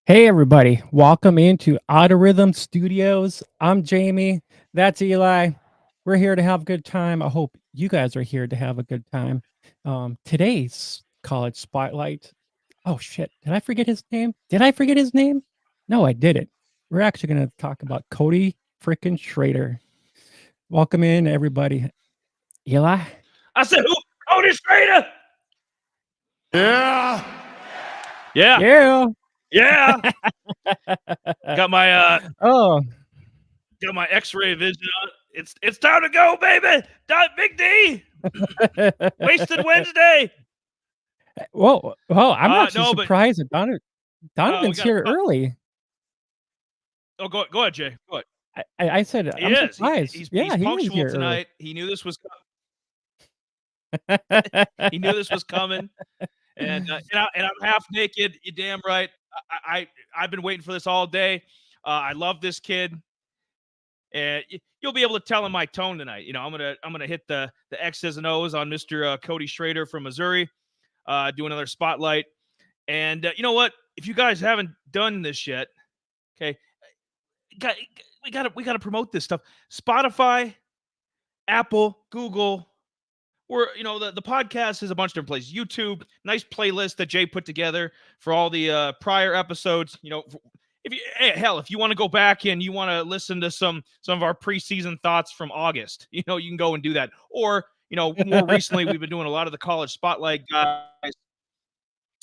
Hey everybody, welcome into Auto Rhythm Studios. I'm Jamie. That's Eli. We're here to have a good time. I hope you guys are here to have a good time. Today's college spotlight. Oh shit, did I forget his name? Did I forget his name? No, I didn't. We're actually going to talk about Cody freaking Schrader. Welcome in everybody. Eli? I said, who? Cody Schrader. Yeah. Yeah. Yeah. Got my Oh. got my X-ray vision on. It's time to go, baby. Big D. Wasted Wednesday. Whoa, I'm actually No, but surprised that Donovan's got here early. Oh, go ahead, Jay. Go ahead. I said He I'm is. surprised. He's Yeah, he is punctual here tonight. He knew this was early. he knew this was coming. And I'm half naked. You're damn right. I've been waiting for this all day. I love this kid. And you'll be able to tell in my tone tonight. You know, I'm gonna hit the X's and O's on Mr. Cody Schrader from Missouri. Do another spotlight. And you know what? If you guys haven't done this yet, okay, we gotta promote this stuff. Spotify, Apple, Google. Or the podcast is a bunch of different places. YouTube, nice playlist that Jay put together for all the prior episodes. If you want to go back and you want to listen to some of our preseason thoughts from August, you can go and do that. Or more recently, we've been doing a lot of the college spotlight guys.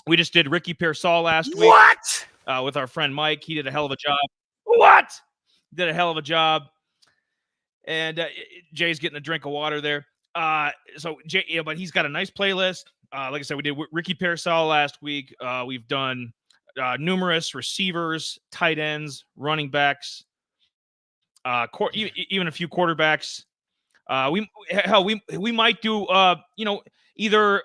We just did Ricky Pearsall last week. What? With our friend Mike. He did a hell of a job. What? Did a hell of a job. And Jay's getting a drink of water there. So Jay, but he's got a nice playlist. Like I said, we did Ricky Pearsall last week. We've done numerous receivers, tight ends, running backs, even a few quarterbacks. We might do either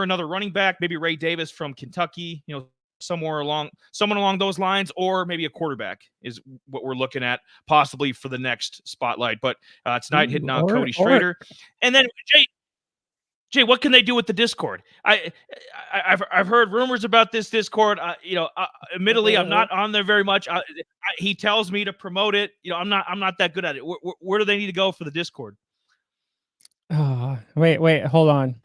another running back, maybe Ray Davis from Kentucky, someone along those lines, or maybe a quarterback is what we're looking at possibly for the next spotlight. But tonight hitting on Cody Schrader, and then Jay, what can they do with the Discord? I've heard rumors about this Discord. Admittedly, I'm not on there very much. He tells me to promote it. I'm not that good at it. Where do they need to go for the Discord? Wait, hold on.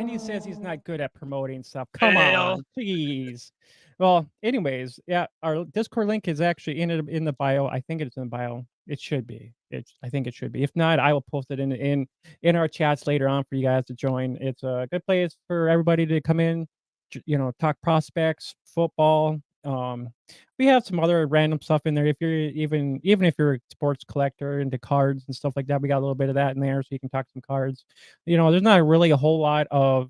He says he's not good at promoting stuff. Come on, please. Well, anyways, yeah, our Discord link is actually in the bio. I think it's in the bio. It should be. I think it should be. If not, I will post it in our chats later on for you guys to join. It's a good place for everybody to come in, talk prospects, football. We have some other random stuff in there. If you're even if you're a sports collector into cards and stuff like that, we got a little bit of that in there, so you can talk some cards. There's not really a whole lot of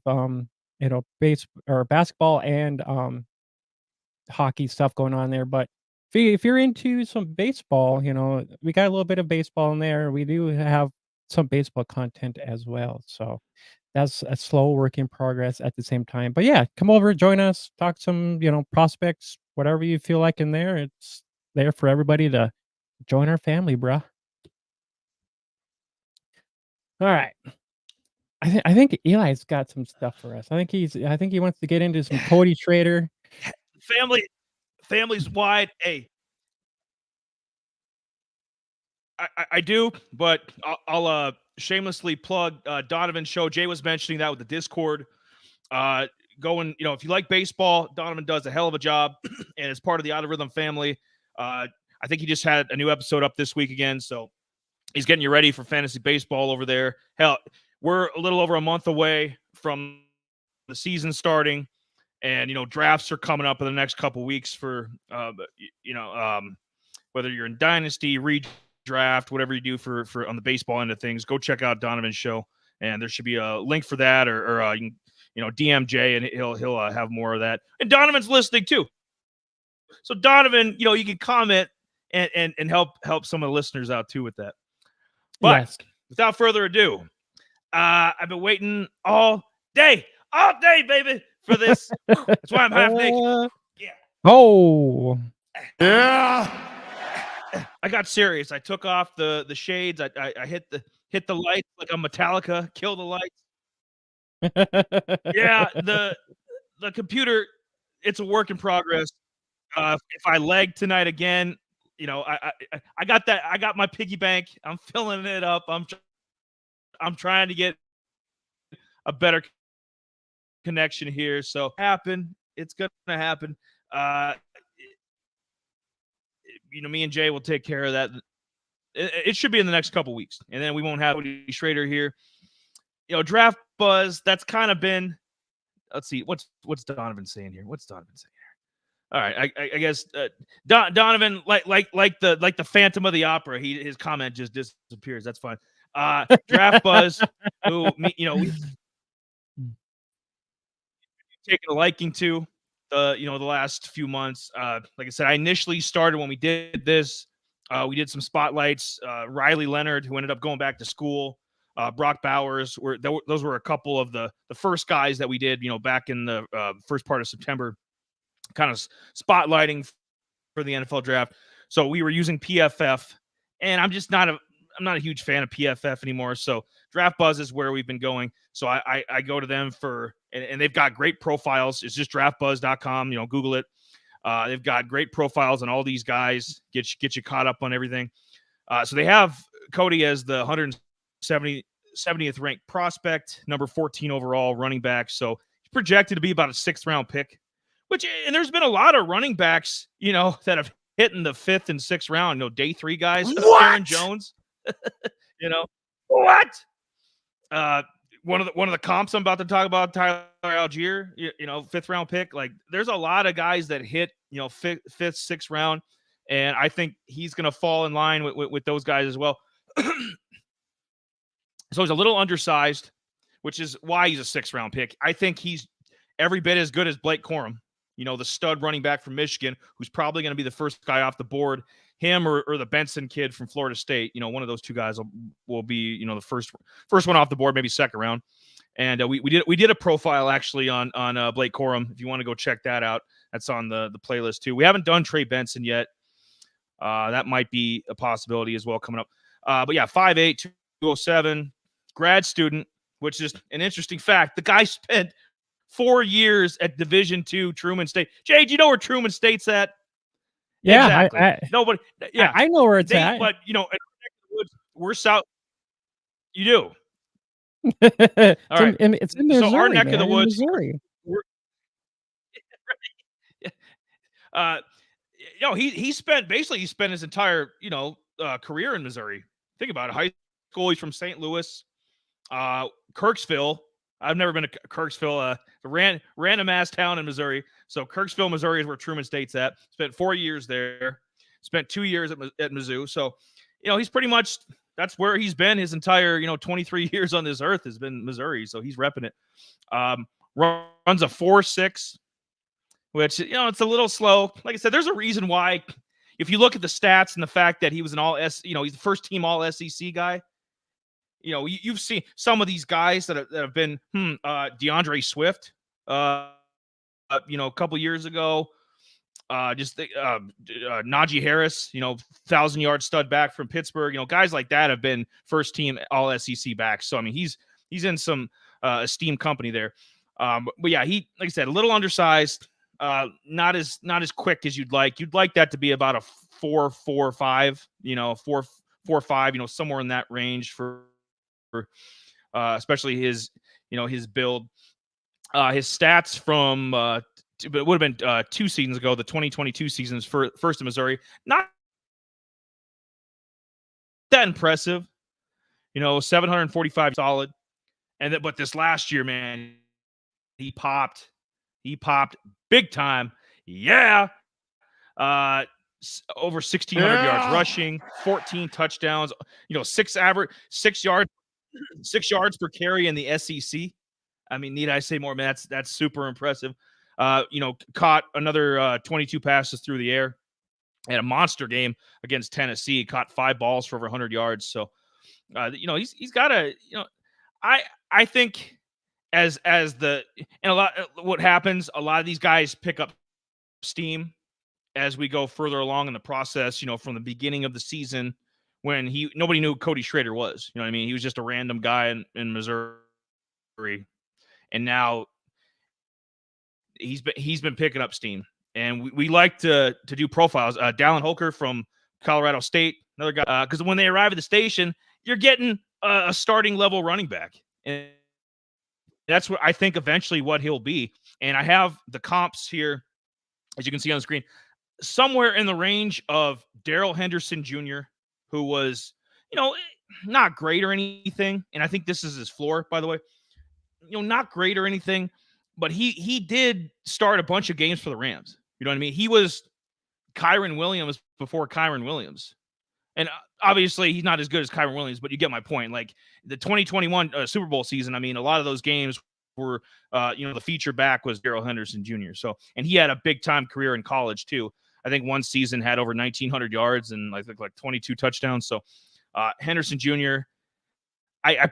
base or basketball and hockey stuff going on there, but if you're into some baseball, we got a little bit of baseball in there. We do have some baseball content as well, so that's a slow work in progress at the same time. But yeah, come over, join us, talk some, prospects, whatever you feel like in there. It's there for everybody to join our family, bruh. All right. I think Eli's got some stuff for us. I think he wants to get into some Cody Schrader. Family's wide. Hey, I do, but I'll shamelessly plug Donovan's show. Jay was mentioning that with the Discord. Going, if you like baseball, Donovan does a hell of a job, and is part of the Out of Rhythm family. I think he just had a new episode up this week again, so he's getting you ready for fantasy baseball over there. Hell, we're a little over a month away from the season starting, and drafts are coming up in the next couple weeks for whether you're in dynasty, redraft, whatever you do for on the baseball end of things. Go check out Donovan's show, and there should be a link for that, or you can DM Jay, and he'll have more of that. And Donovan's listening too, so Donovan, you can comment and help some of the listeners out too with that. But yes, without further ado, I've been waiting all day, baby, for this. That's why I'm half naked. Yeah. Oh. Yeah. I got serious. I took off the shades. I hit the lights like I'm Metallica. Kill the lights. Yeah, the computer, it's a work in progress. If I leg tonight again, I got that. I got my piggy bank. I'm filling it up. I'm trying to get a better connection here. So it's gonna happen. Me and Jay will take care of that. It should be in the next couple weeks, and then we won't have Cody Schrader here. Draft buzz. That's kind of been. Let's see. What's Donovan saying here? All right, I guess Donovan, like the Phantom of the Opera, his comment just disappears. That's fine. Draft buzz, who we've taken a liking to the last few months. Like I said, I initially started when we did this. We did some spotlights. Riley Leonard, who ended up going back to school. Brock Bowers, those were a couple of the first guys that we did. Back in the first part of September. Kind of spotlighting for the NFL draft. So we were using PFF, and I'm not a huge fan of PFF anymore. So Draft Buzz is where we've been going. So I go to them and they've got great profiles. It's just draftbuzz.com. Google it. They've got great profiles on all these guys. Get you caught up on everything. So they have Cody as the 170th ranked prospect, number 14 overall running back. So he's projected to be about a 6th round pick. And there's been a lot of running backs, that have hit in the 5th and 6th round. Day 3 guys, Aaron Jones. What? One of the comps I'm about to talk about, Tyler Algier. 5th round pick. Like, there's a lot of guys that hit 5th, 6th round, and I think he's going to fall in line with those guys as well. So he's a little undersized, which is why he's a 6th round pick. I think he's every bit as good as Blake Corum. The stud running back from Michigan, who's probably going to be the first guy off the board. Him or the Benson kid from Florida State. One of those two guys will be, the first one off the board, maybe 2nd round. And we did a profile actually on Blake Corum. If you want to go check that out, that's on the playlist too. We haven't done Trey Benson yet. That might be a possibility as well coming up. But yeah, 5'8", 207, grad student, which is an interesting fact. The guy spent 4 years at Division II Truman State. Jay, do you know where Truman State's at? Yeah, exactly. Nobody. Yeah, I know where it's at. But we're south. You do. All right. It's in Missouri. So our neck of the woods. Missouri. He spent his entire career in Missouri. Think about it. High school. He's from St. Louis, Kirksville. I've never been to Kirksville, a random ass town in Missouri. So Kirksville, Missouri is where Truman State's at. Spent 4 years there. Spent 2 years at Mizzou. So, he's pretty much, that's where he's been his entire, 23 years on this earth has been Missouri. So he's repping it. Runs a 4.6, which, it's a little slow. Like I said, there's a reason why. If you look at the stats and the fact that he was he's the first team all SEC guy. You've seen some of these guys that have been DeAndre Swift, a couple years ago. Najee Harris, 1,000-yard stud back from Pittsburgh. Guys like that have been first team all SEC backs. So I mean, he's in some esteemed company there. But yeah, he, like I said, a little undersized, not as quick as you'd like. You'd like that to be about a 4.45, 4.45, somewhere in that range for especially his build. His stats from it would have been 2 seasons ago, the 2022 seasons for first in Missouri, not that impressive. 745 solid, but this last year, man, he popped big time. Yeah. Over 1,600 yards rushing, 14 touchdowns, 6 yards per carry in the SEC. I mean, need I say more, man? That's super impressive. Caught another 22 passes through the air. Had a monster game against Tennessee. Caught 5 balls for over 100 yards. So, he's got a, I think as the, and a lot, what happens, a lot of these guys pick up steam as we go further along in the process, from the beginning of the season when nobody knew who Cody Schrader was. You know what I mean? He was just a random guy in Missouri. And now he's been picking up steam, and we like to do profiles. Dallin Holker from Colorado State, another guy, because when they arrive at the station, you're getting a starting level running back, and that's what I think eventually what he'll be. And I have the comps here, as you can see on the screen, somewhere in the range of Darrell Henderson Jr., who was, not great or anything. And I think this is his floor, by the way. Not great or anything, but he did start a bunch of games for the Rams. You know what I mean? He was Kyren Williams before Kyren Williams. And obviously he's not as good as Kyren Williams, but you get my point. Like the 2021 Super Bowl season, I mean, a lot of those games were, the feature back was Darrell Henderson Jr. So, and he had a big time career in college too. I think one season had over 1,900 yards and I think like 22 touchdowns. So Henderson Jr., I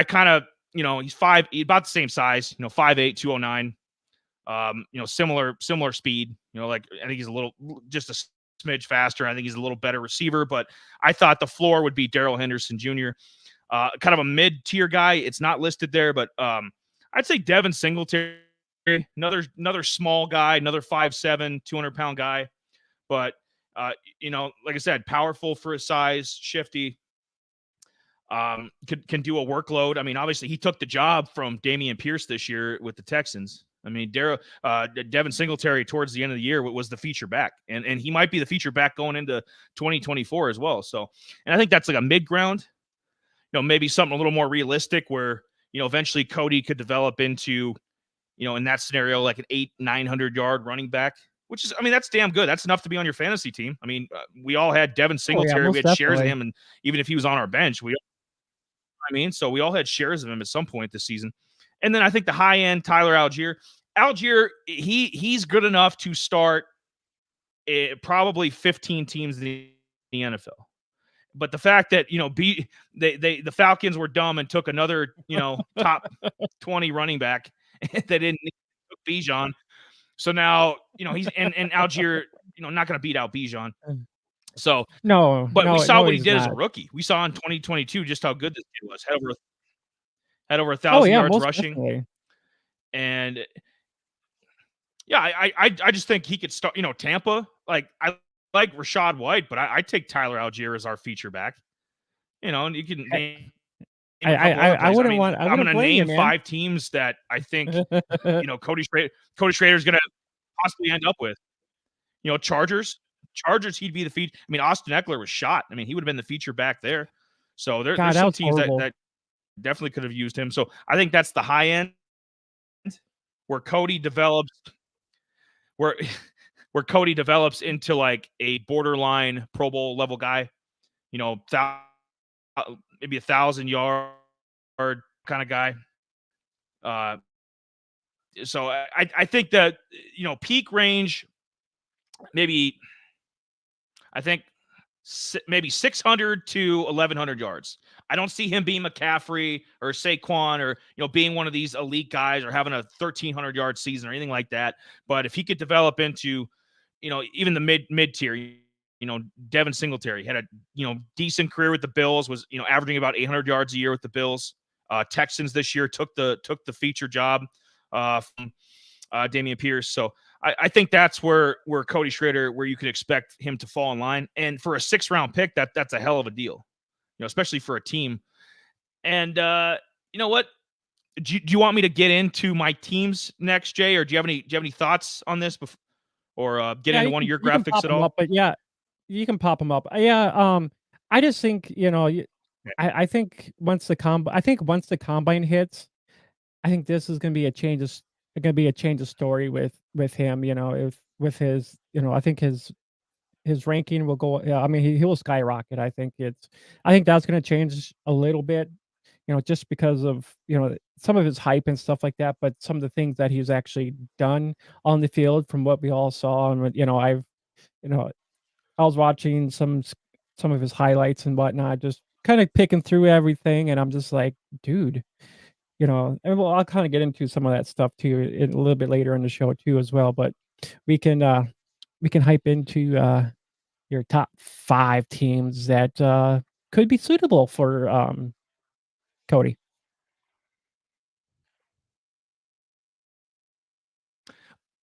kind of, he's he's about the same size, 5'8", 209, similar speed, like I think he's just a smidge faster. I think he's a little better receiver, but I thought the floor would be Darrell Henderson Jr., kind of a mid-tier guy. It's not listed there, but I'd say Devin Singletary, another small guy, another 5'7", 200-pound guy, but like I said, powerful for his size, shifty. Can do a workload. I mean, obviously he took the job from Dameon Pierce this year with the Texans. I mean, Devin Singletary towards the end of the year was the feature back, and he might be the feature back going into 2024 as well. So, and I think that's like a mid ground, maybe something a little more realistic where, eventually Cody could develop into, in that scenario, like an 800-900 yard running back, which is, I mean, that's damn good. That's enough to be on your fantasy team. I mean, we all had Devin Singletary. We had shares of him, and even if he was on our bench, so we all had shares of him at some point this season. And then I think the high end Tyler Algier, he's good enough to start probably 15 teams in the NFL. But the fact that the Falcons were dumb and took another top 20 running back, they didn't took Bijan. So now he's and Algier not going to beat out Bijan. So but we saw what he did as a rookie. We saw in 2022 just how good this kid was. Had over 1,000 yards rushing. Definitely. And yeah, I just think he could start. Tampa. Like I like Rashad White, but I take Tyler Algier as our feature back. And you can name. I wouldn't want. I'm going to name 5 teams that I think Cody Schrader is going to possibly end up with. Chargers, he'd be the feature. I mean, Austin Eckler was shot. I mean, he would have been the feature back there. So there's some teams that definitely could have used him. So I think that's the high end where Cody develops, where Cody develops into like a borderline Pro Bowl level guy. Maybe 1,000 yard kind of guy. So I think that peak range. Maybe I think maybe 600 to 1,100 yards. I don't see him being McCaffrey or Saquon or being one of these elite guys or having a 1,300 yard season or anything like that. But if he could develop into even the mid tier, Devin Singletary had a decent career with the Bills, was averaging about 800 yards a year with the Bills. Texans this year took the feature job from Dameon Pierce. So I think that's where Cody Schrader, where you could expect him to fall in line. And for a 6th round pick, that's a hell of a deal, especially for a team. And you know what? Do you want me to get into my teams next, Jay, or do you have any thoughts on this before, or get into one of your graphics at all? Up, but yeah, you can pop them up. Yeah. I just think I think once the combine hits, I think this is going to be a change of story with him. With his I think his ranking will go. Yeah, I mean he will skyrocket. I think that's going to change a little bit. Just because of some of his hype and stuff like that, but some of the things that he's actually done on the field from what we all saw, and I was watching some of his highlights and whatnot, just kind of picking through everything, and I'm just like, dude, and I'll kind of get into some of that stuff too a little bit later in the show too as well. But we can hype into your top 5 teams that could be suitable for Cody.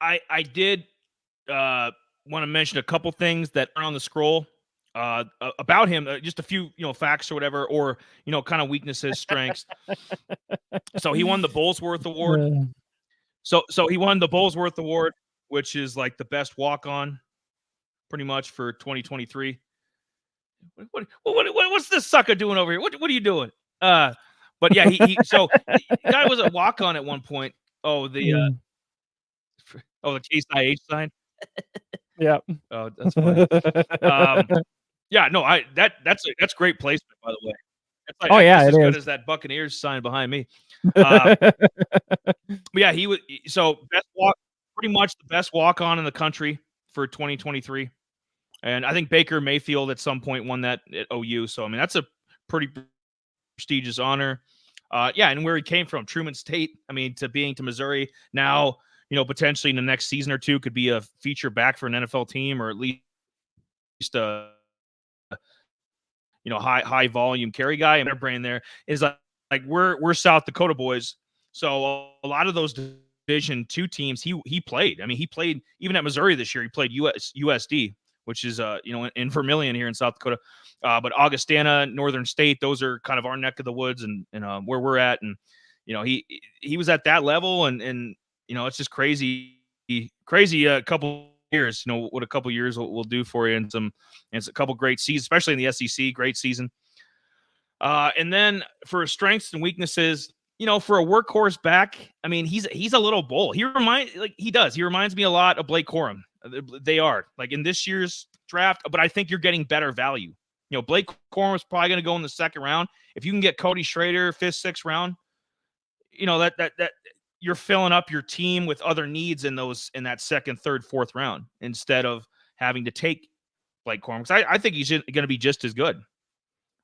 I did want to mention a couple things that are on the scroll about him, just a few facts or whatever, or kind of weaknesses, strengths. So he won the Bullsworth Award. So he won the Bullsworth Award, which is like the best walk-on, pretty much, for 2023. What's this sucker doing over here? What are you doing? But yeah, he guy was a walk-on at one point. Oh, the Case IH sign. Yeah. Oh, that's funny. Yeah, no, that's great placement, by the way. It's like, yeah, just it as good is. as that Buccaneers sign behind me. But yeah, he was pretty much the best walk-on in the country for 2023. And I think Baker Mayfield at some point won that at OU. So I mean, that's a pretty prestigious honor. Yeah, and where he came from, Truman State. I mean, to Missouri now, potentially in the next season or two could be a feature back for an NFL team, or at least a high volume carry guy. And their brain there is like we're South Dakota boys, so a lot of those Division II teams he played. I mean, he played even at Missouri this year. He played USD, which is in Vermilion here in South Dakota. But Augustana, Northern State, those are kind of our neck of the woods, and where we're at. And he was at that level, and it's just crazy a couple years. What a couple years will do for you, and it's a couple great seasons, especially in the SEC. Great season. And then for strengths and weaknesses, for a workhorse back, I mean, he's a little bull. He reminds me a lot of Blake Corum. They are like in this year's draft, but I think you're getting better value. Blake Corum is probably going to go in the second round. If you can get Cody Schrader 5th, 6th round, that you're filling up your team with other needs in that 2nd, 3rd, 4th round, instead of having to take Blake Corum. Because I think he's going to be just as good.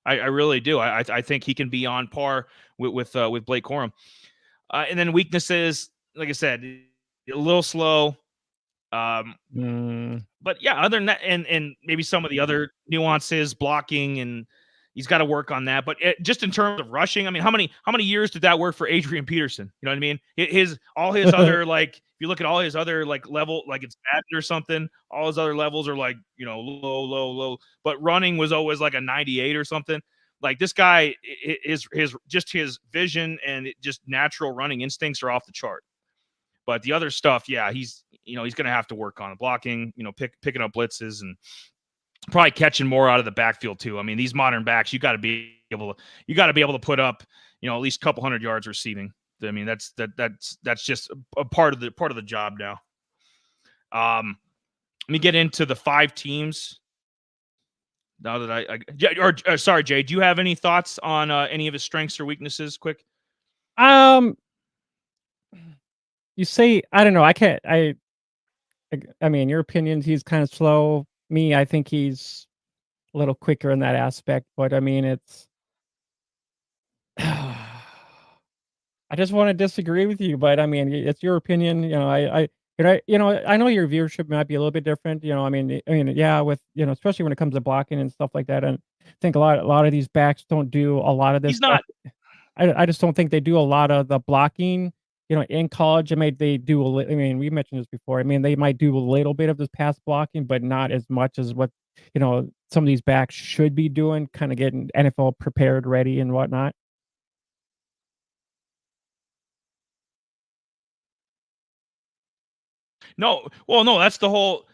I really do. I think he can be on par with Blake Corum. And then weaknesses, like I said, a little slow. But yeah, other than that, and maybe some of the other nuances, blocking, and he's got to work on that. But just in terms of rushing, I mean, how many years did that work for Adrian Peterson? You know what I mean? All his other, like, if you look at all his other, like, level, like it's Madden or something, all his other levels are like, low. But running was always like a 98 or something. Like, this guy, his vision and just natural running instincts are off the chart. But the other stuff, yeah, he's going to have to work on blocking, picking up blitzes, and probably catching more out of the backfield too. I mean, these modern backs, you got to be able to put up, at least a couple hundred yards receiving. I mean, that's just a part of the job now. Let me get into the 5 teams. Now that sorry, Jay, do you have any thoughts on any of his strengths or weaknesses? Quick. You say, I don't know. I mean, your opinion, he's kind of slow. Me, I think he's a little quicker in that aspect, but I mean, it's, I just want to disagree with you, but I mean, it's your opinion. I know your viewership might be a little bit different. I mean, yeah, with, especially when it comes to blocking and stuff like that. And I think a lot of these backs don't do a lot of this. He's not. I just don't think they do a lot of the blocking. In college, they do. I mean, we mentioned this before. I mean, they might do a little bit of this pass blocking, but not as much as what some of these backs should be doing, kind of getting NFL prepared, ready, and whatnot. No, well, no, that's the whole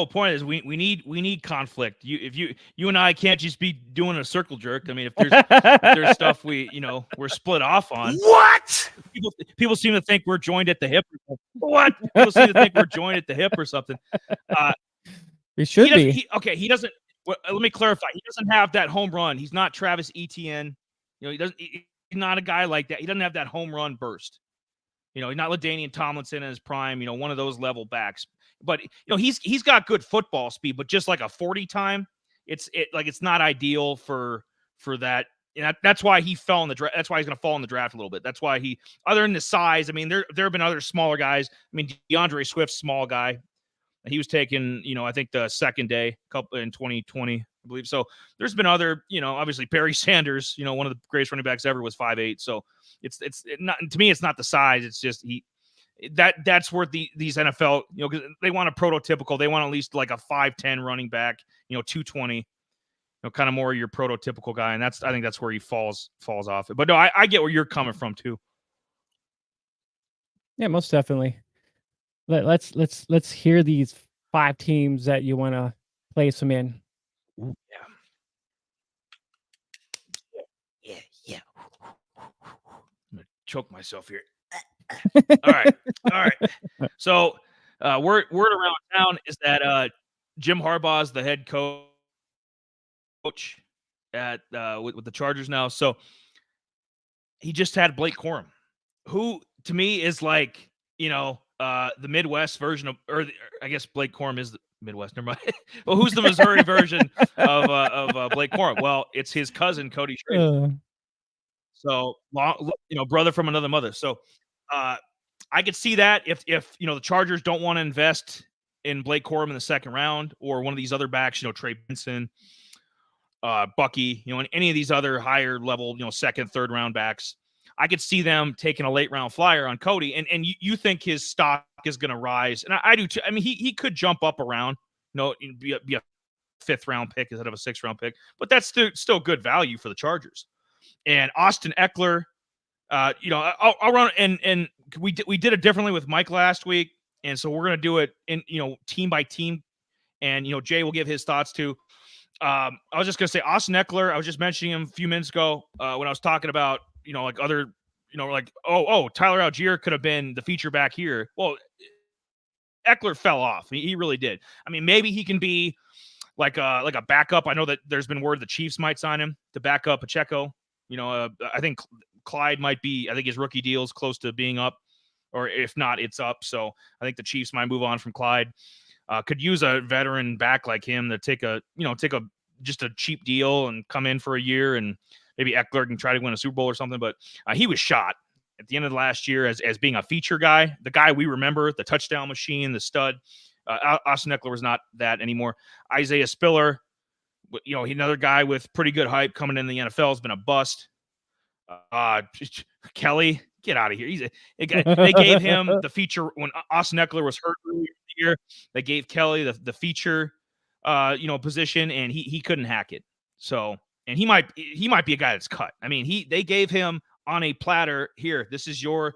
point. Is we need conflict. You and I can't just be doing a circle jerk. I mean, if there's stuff we're split off on. What? People seem to think we're joined at the hip. What? People seem to think we're joined at the hip or something. He should be. He doesn't. Well, let me clarify. He doesn't have that home run. He's not Travis Etienne. He doesn't. He's not a guy like that. He doesn't have that home run burst. He's not LaDainian Tomlinson in his prime, one of those level backs. But he's got good football speed, but just like a 40 time, it's not ideal for that. That's why he fell in the draft. That's why he's going to fall in the draft a little bit. That's why other than the size, I mean, there have been other smaller guys. I mean, DeAndre Swift's small guy. He was taken, I think the second day in 2020, I believe. So there's been other, obviously Barry Sanders, one of the greatest running backs ever, was 5'8". So it's not, to me, it's not the size. It's just that's where these NFL, because they want a prototypical. They want at least like a 5'10" running back, 220. Kind of more your prototypical guy, and I think that's where he falls off it. But no, I get where you're coming from too. Yeah, most definitely. Let's hear these 5 teams that you want to place them in. Yeah. Yeah. I'm gonna choke myself here. All right. So, word around town is that Jim Harbaugh is the head coach at with the Chargers now. So he just had Blake Corum, who to me is like the Midwest version of, I guess Blake Corum is the Midwest. Never mind. Well, who's the Missouri version of Blake Corum? Well, it's his cousin Cody Schrader. So brother from another mother. So I could see that if the Chargers don't want to invest in Blake Corum in the second round, or one of these other backs, Trey Benson, Bucky, and any of these other higher level, second, third round backs, I could see them taking a late round flyer on Cody. And you think his stock is going to rise, and I do too. I mean, he could jump up around, be a fifth round pick instead of a sixth round pick, but that's still good value for the Chargers. And Austin Eckler, I'll run, and we did it differently with Mike last week, and so we're gonna do it in team by team, and Jay will give his thoughts too. I was just gonna say Austin Eckler. I was just mentioning him a few minutes ago when I was talking about like other Tyler Algier could have been the feature back here. Well, Eckler fell off. He really did. I mean, maybe he can be like a backup. I know that there's been word the Chiefs might sign him to back up Pacheco. I think Clyde might be, I think his rookie deal is close to being up, or if not, it's up. So I think the Chiefs might move on from Clyde. Could use a veteran back like him to take just a cheap deal and come in for a year, and maybe Eckler can try to win a Super Bowl or something. But he was shot at the end of the last year as being a feature guy, the guy we remember, the touchdown machine, the stud. Austin Eckler was not that anymore. Isaiah Spiller, another guy with pretty good hype coming in the NFL, has been a bust. Kelly, get out of here. They gave him the feature when Austin Eckler was hurt earlier in the year. They gave Kelly the feature, position, and he couldn't hack it. So, and he might be a guy that's cut. I mean, they gave him on a platter. Here, this is your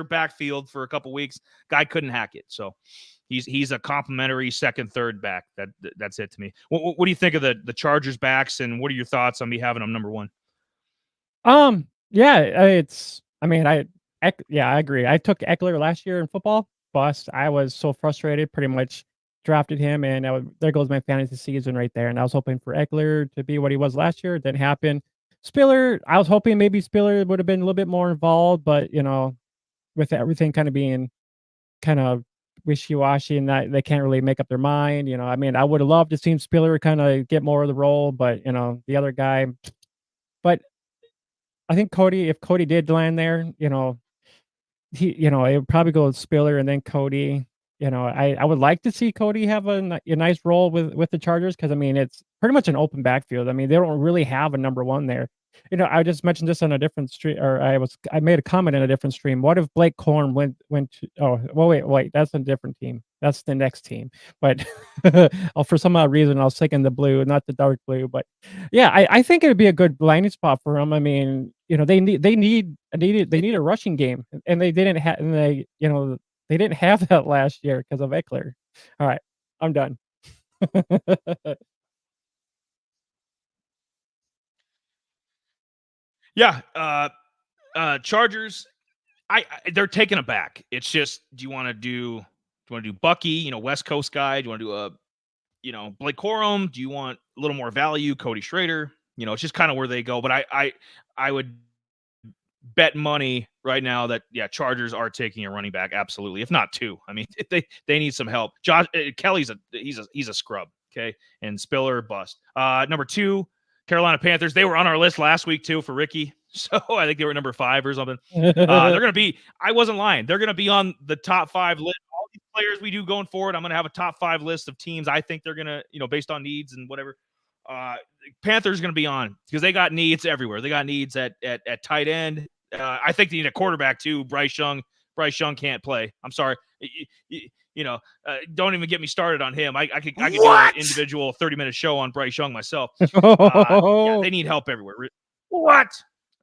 backfield for a couple weeks. Guy couldn't hack it. So he's a complimentary second, third back. That's it to me. What do you think of the Chargers backs, and what are your thoughts on me having them number one? Yeah, I agree. I took Eckler last year in football. Bust. I was so frustrated. Pretty much drafted him, and there goes my fantasy season right there. And I was hoping for Eckler to be what he was last year. It didn't happen. Spiller, I was hoping maybe Spiller would have been a little bit more involved, but with everything kind of being kind of wishy-washy and that they can't really make up their mind. I mean, I would have loved to seen Spiller kind of get more of the role, but the other guy. But I think if Cody did land there, it would probably go with Spiller and then Cody. I would like to see Cody have a nice role with the Chargers, because I mean it's pretty much an open backfield. I mean, they don't really have a number one there. I just mentioned this on a different stream, or I made a comment in a different stream. What if Blake Corum went to? Oh, well, wait, that's a different team. That's the next team. But for some odd reason, I was thinking the blue, not the dark blue. But yeah, I think it would be a good landing spot for him. I mean, they need a rushing game, and they didn't have, and they didn't have that last year because of Eckler. All right, I'm done. Yeah, Chargers. They're taking it back. It's just, do you want to do Bucky, West Coast guy? Do you want to do Blake Corum? Do you want a little more value, Cody Schrader? It's just kind of where they go. But I would bet money right now that Chargers are taking a running back, absolutely, if not two. I mean, they need some help. Josh Kelly's he's a scrub, okay, and Spiller bust. Number 2, Carolina Panthers. They were on our list last week too for Ricky, so I think they were number 5 or something. They're gonna be. I wasn't lying. They're gonna be on the top 5 list. All these players we do going forward, I'm gonna have a top 5 list of teams I think they're gonna, based on needs and whatever. Panthers going to be on because they got needs everywhere. They got needs at tight end. I think they need a quarterback too. Bryce Young Bryce Young can't play. I'm sorry. Don't even get me started on him. I could do an individual 30-minute show on Bryce Young myself. Yeah, they need help everywhere. What?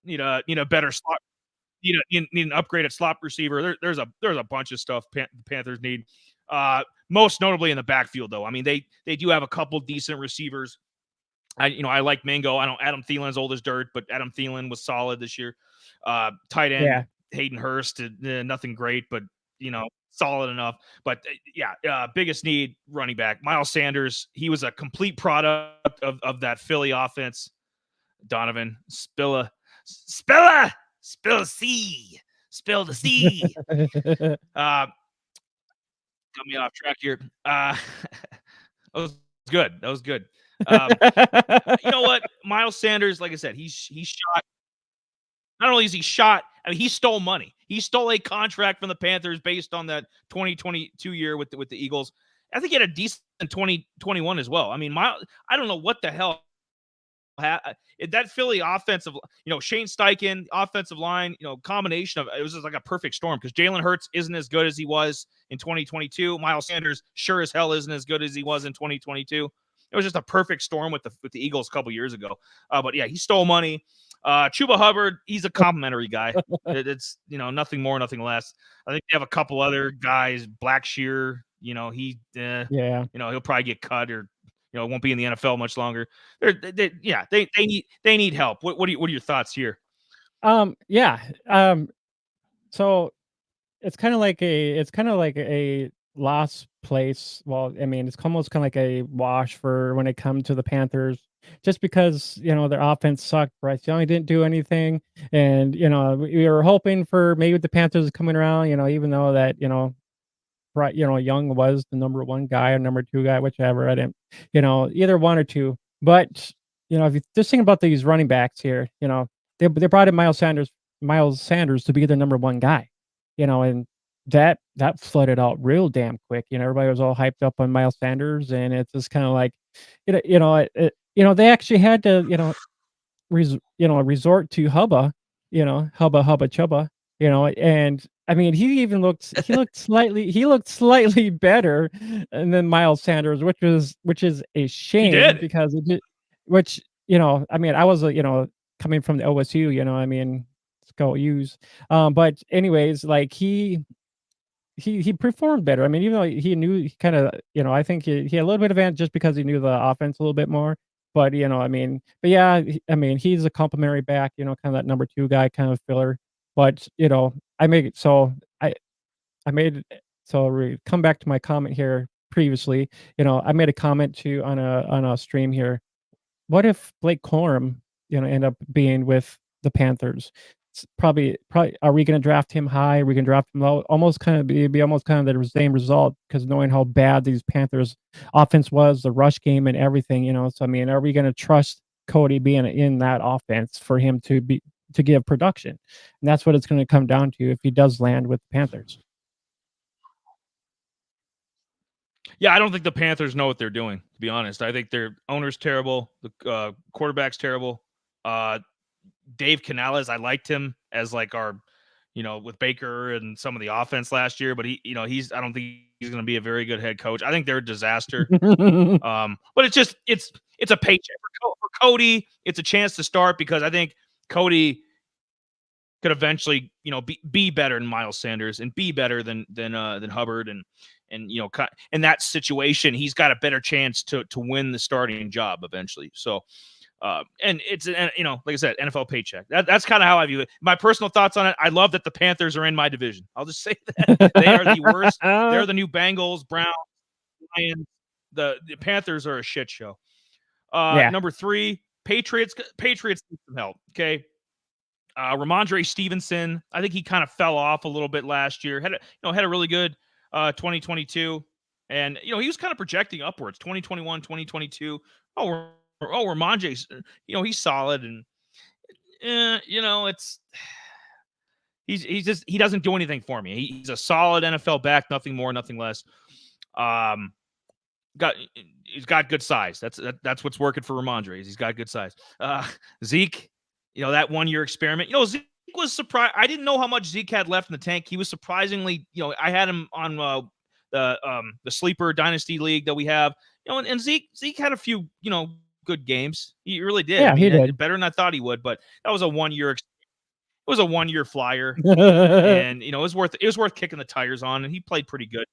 Need a better slot. Need an upgraded slot receiver. There's a bunch of stuff the Panthers need. Most notably in the backfield, though. I mean, they do have a couple decent receivers. I like Mingo. I don't. Adam Thielen's old as dirt, but Adam Thielen was solid this year. Tight end Hayden Hurst, nothing great, but solid enough. But biggest need, running back. Miles Sanders. He was a complete product of that Philly offense. Donovan, spill the C. Spill the C. Got me off track here. That was good. You know what? Miles Sanders, like I said, he's shot. Not only is he shot, I mean, he stole money. He stole a contract from the Panthers based on that 2022 year with the Eagles. I think he had a decent 2021 as well. I mean, I don't know what the hell. That Philly offensive, Shane Steichen offensive line, combination of it was just like a perfect storm because Jalen Hurts isn't as good as he was in 2022. Miles Sanders sure as hell isn't as good as he was in 2022. It was just a perfect storm with the Eagles a couple years ago. But yeah, he stole money. Chuba Hubbard, he's a complimentary guy. It's nothing more, nothing less. I think they have a couple other guys. Blackshear, he'll probably get cut or won't be in the NFL much longer. They need help. What are your thoughts here? So it's kind of like a lost place. Well, I mean, it's almost kind of like a wash for when it comes to the Panthers, just because their offense sucked. Bryce Young didn't do anything, and we were hoping for maybe the Panthers coming around. Even though that Young was the number one guy or number two guy, whichever. I didn't, either one or two. But if you just think about these running backs here, they brought in Miles Sanders to be their number one guy, and that flooded out real damn quick. Everybody was all hyped up on Miles Sanders, and it's just kind of like, they actually had to, resort to Hubba, Hubba Chubba, and I mean, he looked slightly better than Miles Sanders, which is a shame because it did, which, I mean, I was, coming from the OSU, I mean, let's go use. But anyways, like he performed better. I mean, even though he knew he kind of, I think he had a little bit of advantage just because he knew the offense a little bit more. But I mean, I mean, he's a complimentary back, kind of that number two guy, kind of filler. But I made it so come back to my comment here previously. I made a comment on a stream here. What if Blake Corum, end up being with the Panthers? It's probably are we going to draft him high? Are we going to draft him low? Almost kind of be almost kind of the same result because knowing how bad these Panthers offense was, the rush game and everything, So I mean, are we going to trust Cody being in that offense for him to give production? And that's what it's going to come down to if he does land with the Panthers. Yeah, I don't think the Panthers know what they're doing, to be honest. I think their owner's terrible. The quarterback's terrible. Dave Canales, I liked him as like our, with Baker and some of the offense last year, but I don't think he's going to be a very good head coach. I think they're a disaster. But it's a paycheck for Cody. It's a chance to start because I think Cody could eventually, be better than Miles Sanders and be better than Hubbard and in that situation, he's got a better chance to win the starting job eventually. So, and it's like I said, NFL paycheck. That's kind of how I view it. My personal thoughts on it. I love that the Panthers are in my division. I'll just say that they are the worst. They're the new Bengals, Browns, Lions. The Panthers are a shit show. Number 3, Patriots need some help. Okay. Ramondre Stevenson, I think he kind of fell off a little bit last year. Had a really good 2022, and he was kind of projecting upwards. 2021, 2022. Ramondre's, he's solid, and it's he doesn't do anything for me. He's a solid NFL back, nothing more, nothing less. He's got good size. That's what's working for Ramondre. He's got good size. Zeke, that 1 year experiment. Zeke Zeke was surprised. I didn't know how much Zeke had left in the tank. He was surprisingly, I had him on the sleeper dynasty league that we have, and Zeke had a few, good games. He really did. Yeah, I mean, he did. better than I thought he would, but that was a 1 year. It was a 1 year flyer, and it was worth kicking the tires on, and he played pretty good.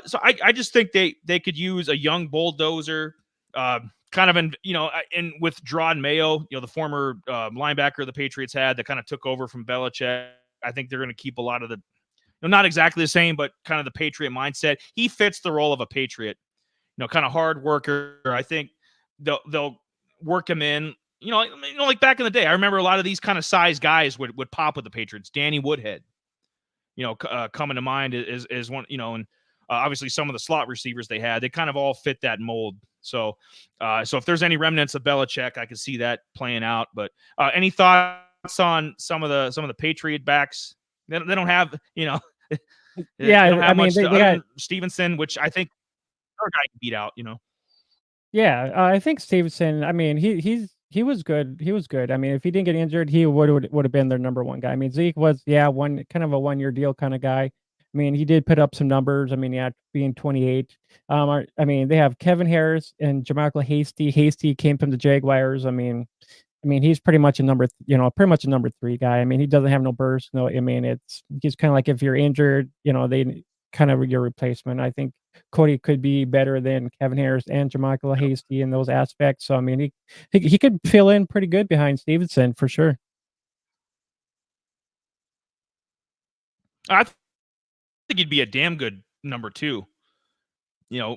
So I just think they could use a young bulldozer, kind of in with Drawn Mayo, the former linebacker the Patriots had that kind of took over from Belichick. I think they're going to keep a lot of the, not exactly the same, but kind of the Patriot mindset. He fits the role of a Patriot, kind of hard worker. I think they'll work him in. Like back in the day, I remember a lot of these kind of size guys would pop with the Patriots. Danny Woodhead, coming to mind is one, and obviously some of the slot receivers they had, they kind of all fit that mold. So if there's any remnants of Belichick, I could see that playing out. But any thoughts on some of the Patriot backs? They don't have, yeah, they don't have I mean, much they other got than Stevenson, which I think our guy can beat out. yeah. I think Stevenson. I mean, he was good. He was good. I mean, if he didn't get injured, he would have been their number one guy. I mean, Zeke was one kind of a 1 year deal kind of guy. I mean, he did put up some numbers. I mean, being 28. I mean, they have Kevin Harris and Jermichael Hasty. Hasty came from the Jaguars. I mean, he's pretty much a number 3 guy. I mean, he doesn't have no burst. No, I mean, he's kind of like if you're injured, they kind of your replacement. I think Cody could be better than Kevin Harris and Jermichael Hasty in those aspects. So I mean, he could fill in pretty good behind Stevenson for sure. I think he'd be a damn good number 2.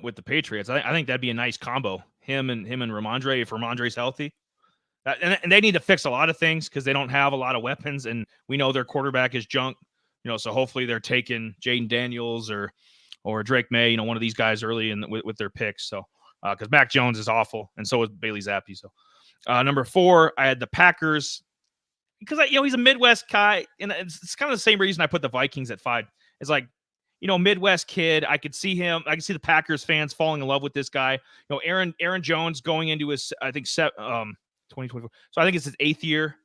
With the Patriots, I think that'd be a nice combo. Him and Ramondre, if Ramondre's healthy. And they need to fix a lot of things because they don't have a lot of weapons, and we know their quarterback is junk. So hopefully they're taking Jaden Daniels or Drake May, one of these guys early with their picks. So because Mac Jones is awful, and so is Bailey Zappi. So number 4, I had the Packers because he's a Midwest guy, and it's kind of the same reason I put the Vikings at 5. It's like, Midwest kid. I could see him. I can see the Packers fans falling in love with this guy. Aaron Jones going into his, I think, 2024. So I think it's his 8th year.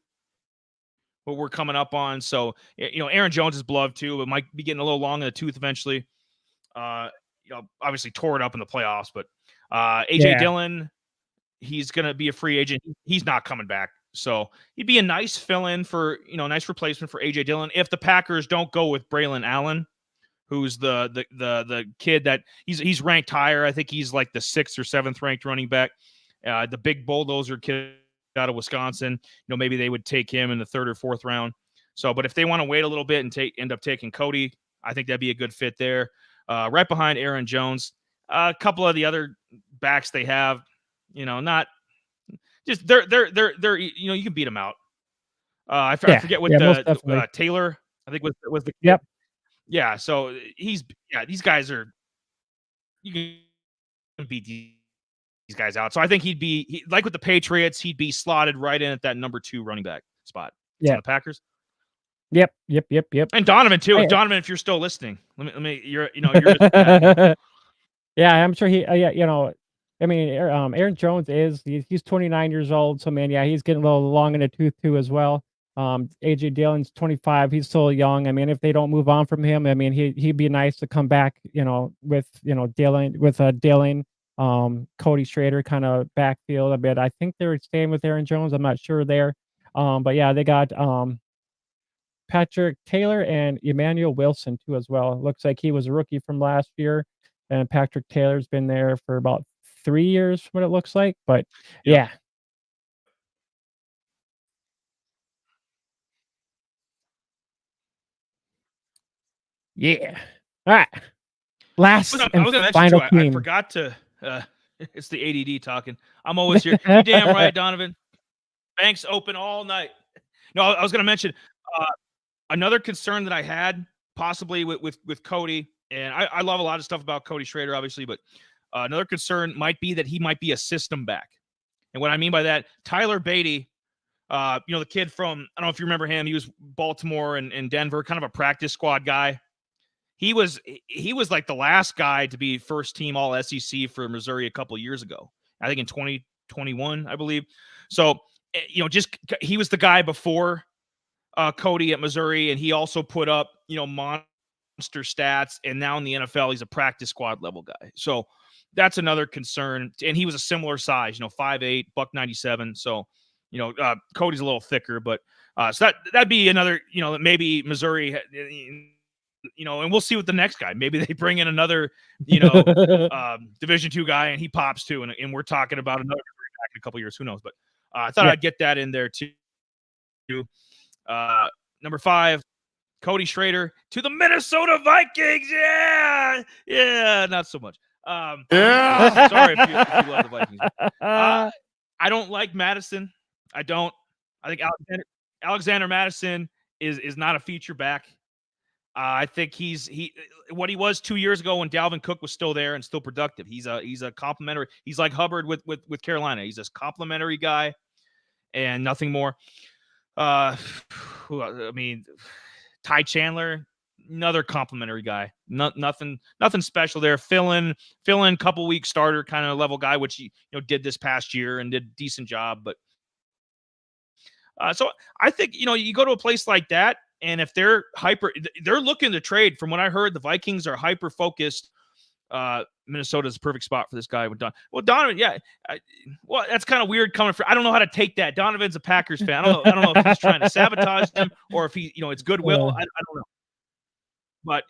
What we're coming up on. So, Aaron Jones is beloved too, but might be getting a little long in the tooth eventually. Obviously tore it up in the playoffs, but AJ Dillon, he's going to be a free agent. He's not coming back. So he'd be a nice fill-in for, nice replacement for AJ Dillon if the Packers don't go with Braylon Allen, who's the kid that he's ranked higher. I think he's like the 6th or 7th ranked running back. The big bulldozer kid out of Wisconsin, maybe they would take him in the 3rd or 4th round. So, but if they want to wait a little bit and end up taking Cody, I think that'd be a good fit there. Right behind Aaron Jones, a couple of the other backs they have, not just they're you can beat them out. I forget what the Taylor, I think was the yep. Yeah, so these guys are, you can beat these guys out. So I think he'd be like with the Patriots, he'd be slotted right in at that number 2 running back spot. Yeah, the Packers. Yep. And Donovan too. Donovan, if you're still listening, let me. You're just yeah, I'm sure he. I mean, Aaron Jones he's 29 years old. So man, yeah, he's getting a little long in the tooth too as well. AJ Dillon's 25. He's still young. I mean, if they don't move on from him, I mean, he'd be nice to come back. With Dillon. Cody Schrader kind of backfield a bit. I think they're staying with Aaron Jones. I'm not sure there. But yeah, they got Patrick Taylor and Emmanuel Wilson too as well. Looks like he was a rookie from last year, and Patrick Taylor's been there for about 3 years, what it looks like. But yeah. Yeah. All right. Last and final team. I forgot to. It's the ADD talking. I'm always here. You damn right, Donovan. Banks open all night. No, I was going to mention another concern that I had possibly with Cody, and I love a lot of stuff about Cody Schrader, obviously, but another concern might be that he might be a system back. And what I mean by that, Tyler Beatty, the kid from, I don't know if you remember him, he was Baltimore and Denver, kind of a practice squad guy. He was like the last guy to be first team all SEC for Missouri a couple of years ago. I think in 2021, I believe. So, he was the guy before Cody at Missouri, and he also put up, monster stats. And now in the NFL, he's a practice squad level guy. So that's another concern. And he was a similar size, 5'8", $197. So, Cody's a little thicker, but so that'd be another, maybe Missouri, and we'll see with the next guy. Maybe they bring in another, Division II guy, and he pops too, and we're talking about another back in a couple years. Who knows? But I thought I'd get that in there too. Number 5, Cody Schrader to the Minnesota Vikings. Yeah, not so much. Sorry if you love the Vikings. I don't like Madison. I don't. I think Alexander Madison is not a future back. I think he's what he was 2 years ago when Dalvin Cook was still there and still productive. He's a complimentary. He's like Hubbard with Carolina. He's a complimentary guy and nothing more. I mean, Ty Chandler, another complimentary guy. Nothing special there. Fill in couple week starter kind of level guy, which he did this past year and did a decent job. But so I think you go to a place like that, and if they're looking to trade. From what I heard, the Vikings are hyper focused. Minnesota's a perfect spot for this guy with Donovan. Well, Donovan, yeah. Well, that's kind of weird coming from. I don't know how to take that. Donovan's a Packers fan. I don't know if he's trying to sabotage them or if he, it's goodwill. I don't know. But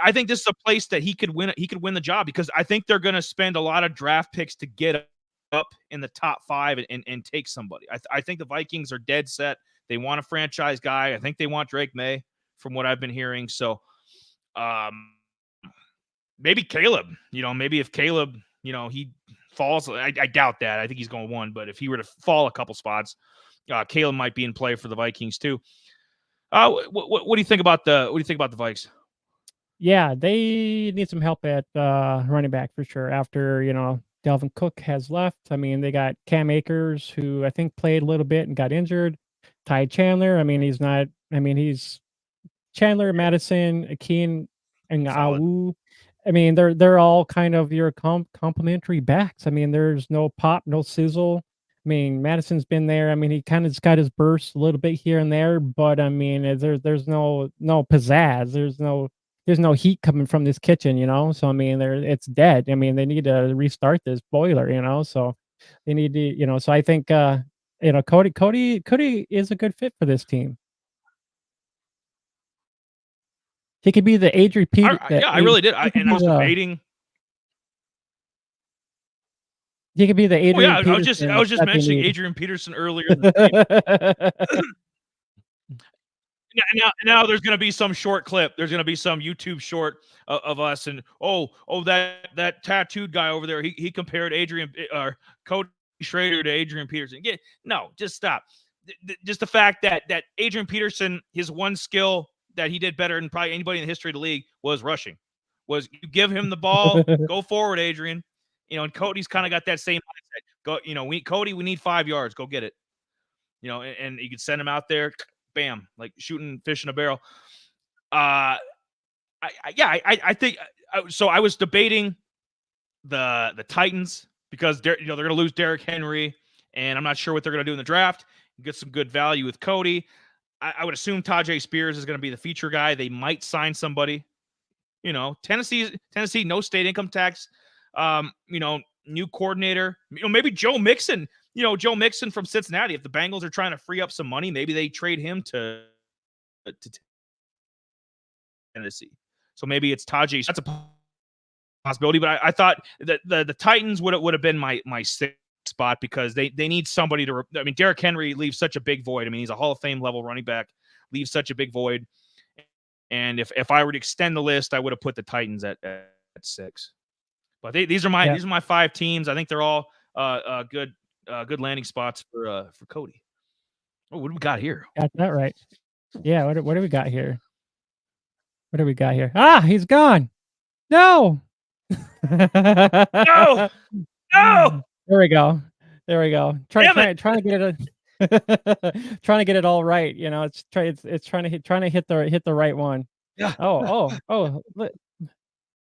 I think this is a place that he could win. He could win the job because I think they're going to spend a lot of draft picks to get up in the top 5 and take somebody. I think the Vikings are dead set. They want a franchise guy. I think they want Drake May, from what I've been hearing. So, maybe Caleb. Maybe if Caleb, he falls. I doubt that. I think he's going 1. But if he were to fall a couple spots, Caleb might be in play for the Vikings too. What do you think about the Vikes? Yeah, they need some help at running back for sure. After Dalvin Cook has left. I mean, they got Cam Akers, who I think played a little bit and got injured. Ty Chandler. I mean, he's not. I mean, he's Chandler, Madison, Akeen, and Awu. I mean, they're all kind of your complementary backs. I mean, there's no pop, no sizzle. I mean, Madison's been there. I mean, he kind of got his bursts a little bit here and there, but I mean, there's no pizzazz. There's no heat coming from this kitchen, So I mean, it's dead. I mean, they need to restart this boiler, So they need to, So I think Cody is a good fit for this team. He could be the Adrian Peterson. Yeah, I really did. I was debating. He could be the Adrian. Oh, yeah, Peterson I was just mentioning Adrian Peterson earlier. Now there's going to be some short clip. There's going to be some YouTube short of us and that tattooed guy over there. He compared Cody Schrader to Adrian Peterson. No, just stop. Just the fact that Adrian Peterson, his one skill that he did better than probably anybody in the history of the league was rushing. Was you give him the ball, go forward, Adrian. And Cody's kind of got that same mindset. Go, we need 5 yards. Go get it. And you could send him out there, bam, like shooting fish in a barrel. I think so. I was debating the Titans because they're going to lose Derrick Henry, and I'm not sure what they're going to do in the draft. Get some good value with Cody. I would assume Tajay Spears is going to be the feature guy. They might sign somebody. Tennessee, no state income tax. New coordinator. Maybe Joe Mixon. Joe Mixon from Cincinnati. If the Bengals are trying to free up some money, maybe they trade him to Tennessee. So maybe it's Tajay. That's a possibility. But I thought that the Titans would have been my 6th spot because they need somebody to. I mean, Derrick Henry leaves such a big void. I mean, he's a Hall of Fame level running back. Leaves such a big void. And if I were to extend the list, I would have put the Titans at 6. But these are my 5 teams. I think they're all good landing spots for Cody. Oh, what do we got here? Got that right. Yeah, what do we got here? What do we got here? Ah, he's gone. No. No. There we go. Trying to get it. Trying to get it all right. It's trying to hit the right one. Yeah. Oh.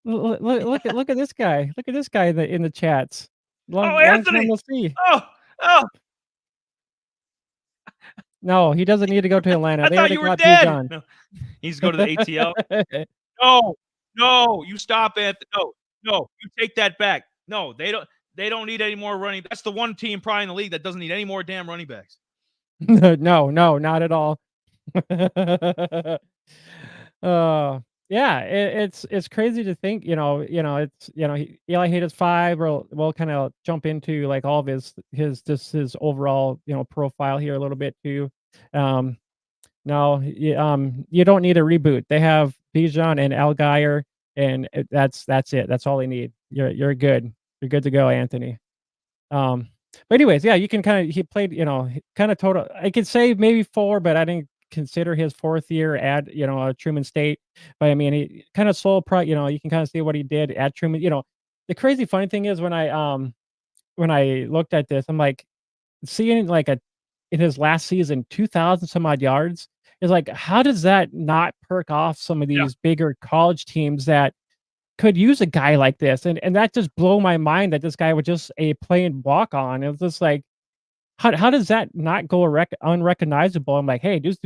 Look at this guy. Look at this guy in the chats. Anthony. Long see. Oh. No, he doesn't need to go to Atlanta. I They thought already you were got dead. Bijan. No, he needs to go to the ATL. No, you stop, Anthony. No, you take that back. No, they don't need any more running. That's the one team probably in the league that doesn't need any more damn running backs. No, not at all. Yeah, it's crazy to think, it's Eli Hayes 5. We'll kind of jump into like all of his overall profile here a little bit too. Um, no, you don't need a reboot. They have Bijan and Algier, and that's it. That's all they need. You're good. You're good to go, Anthony. But anyways, yeah, you can he played, kind of total. I could say maybe 4, but I didn't consider his 4th year at Truman State. But I mean, he kind of you can kind of see what he did at Truman. The crazy funny thing is when I looked at this, I'm like seeing like in his last season 2,000 some odd yards is like, how does that not perk off some of Yeah. these bigger college teams that could use a guy like this? And that just blew my mind that this guy was just a plain walk on. It was just like, how does that not go unrecognizable? I'm like, hey, this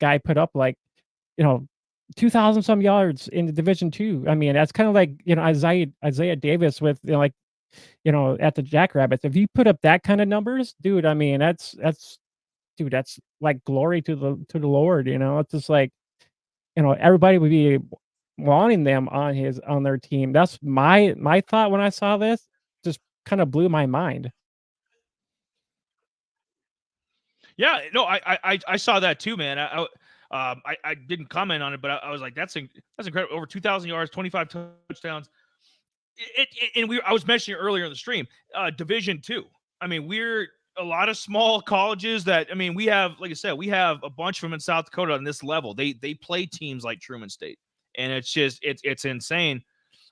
guy put up like, 2,000 some yards in the Division II. I mean, that's kind of like, Isaiah Davis with like, at the Jackrabbits. If you put up that kind of numbers, dude, I mean, that's dude, that's like glory to the Lord. It's just like, everybody would be wanting them on their team. That's my thought when I saw this. Just kind of blew my mind. Yeah, no, I saw that too, man. I didn't comment on it, but I was like, that's incredible. Over 2,000 yards, 25 touchdowns. I was mentioning earlier in the stream, Division II. I mean, we're a lot of small colleges that, I mean, we have, like I said, we have a bunch of them in South Dakota on this level. They play teams like Truman State, and it's just it's insane.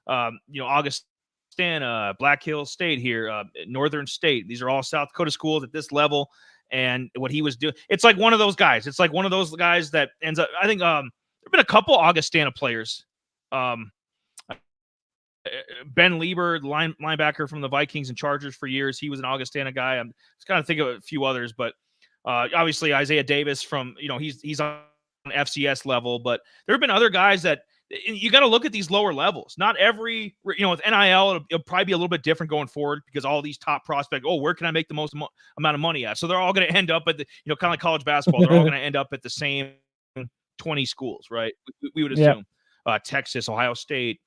Augustana, Black Hills State here, Northern State. These are all South Dakota schools at this level. And what he was doing, it's like one of those guys. It's like one of those guys that ends up. I think there've been a couple Augustana players. Ben Lieber, linebacker from the Vikings and Chargers for years. He was an Augustana guy. I'm just kind of think of a few others, but obviously Isaiah Davis from he's on FCS level. But there have been other guys that you got to look at these lower levels. Not every, with NIL, it'll probably be a little bit different going forward because all these top prospects, where can I make the most amount of money at? So they're all going to end up at the, kind of like college basketball. They're all going to end up at the same 20 schools, right? We would assume. Yep. Texas, Ohio State,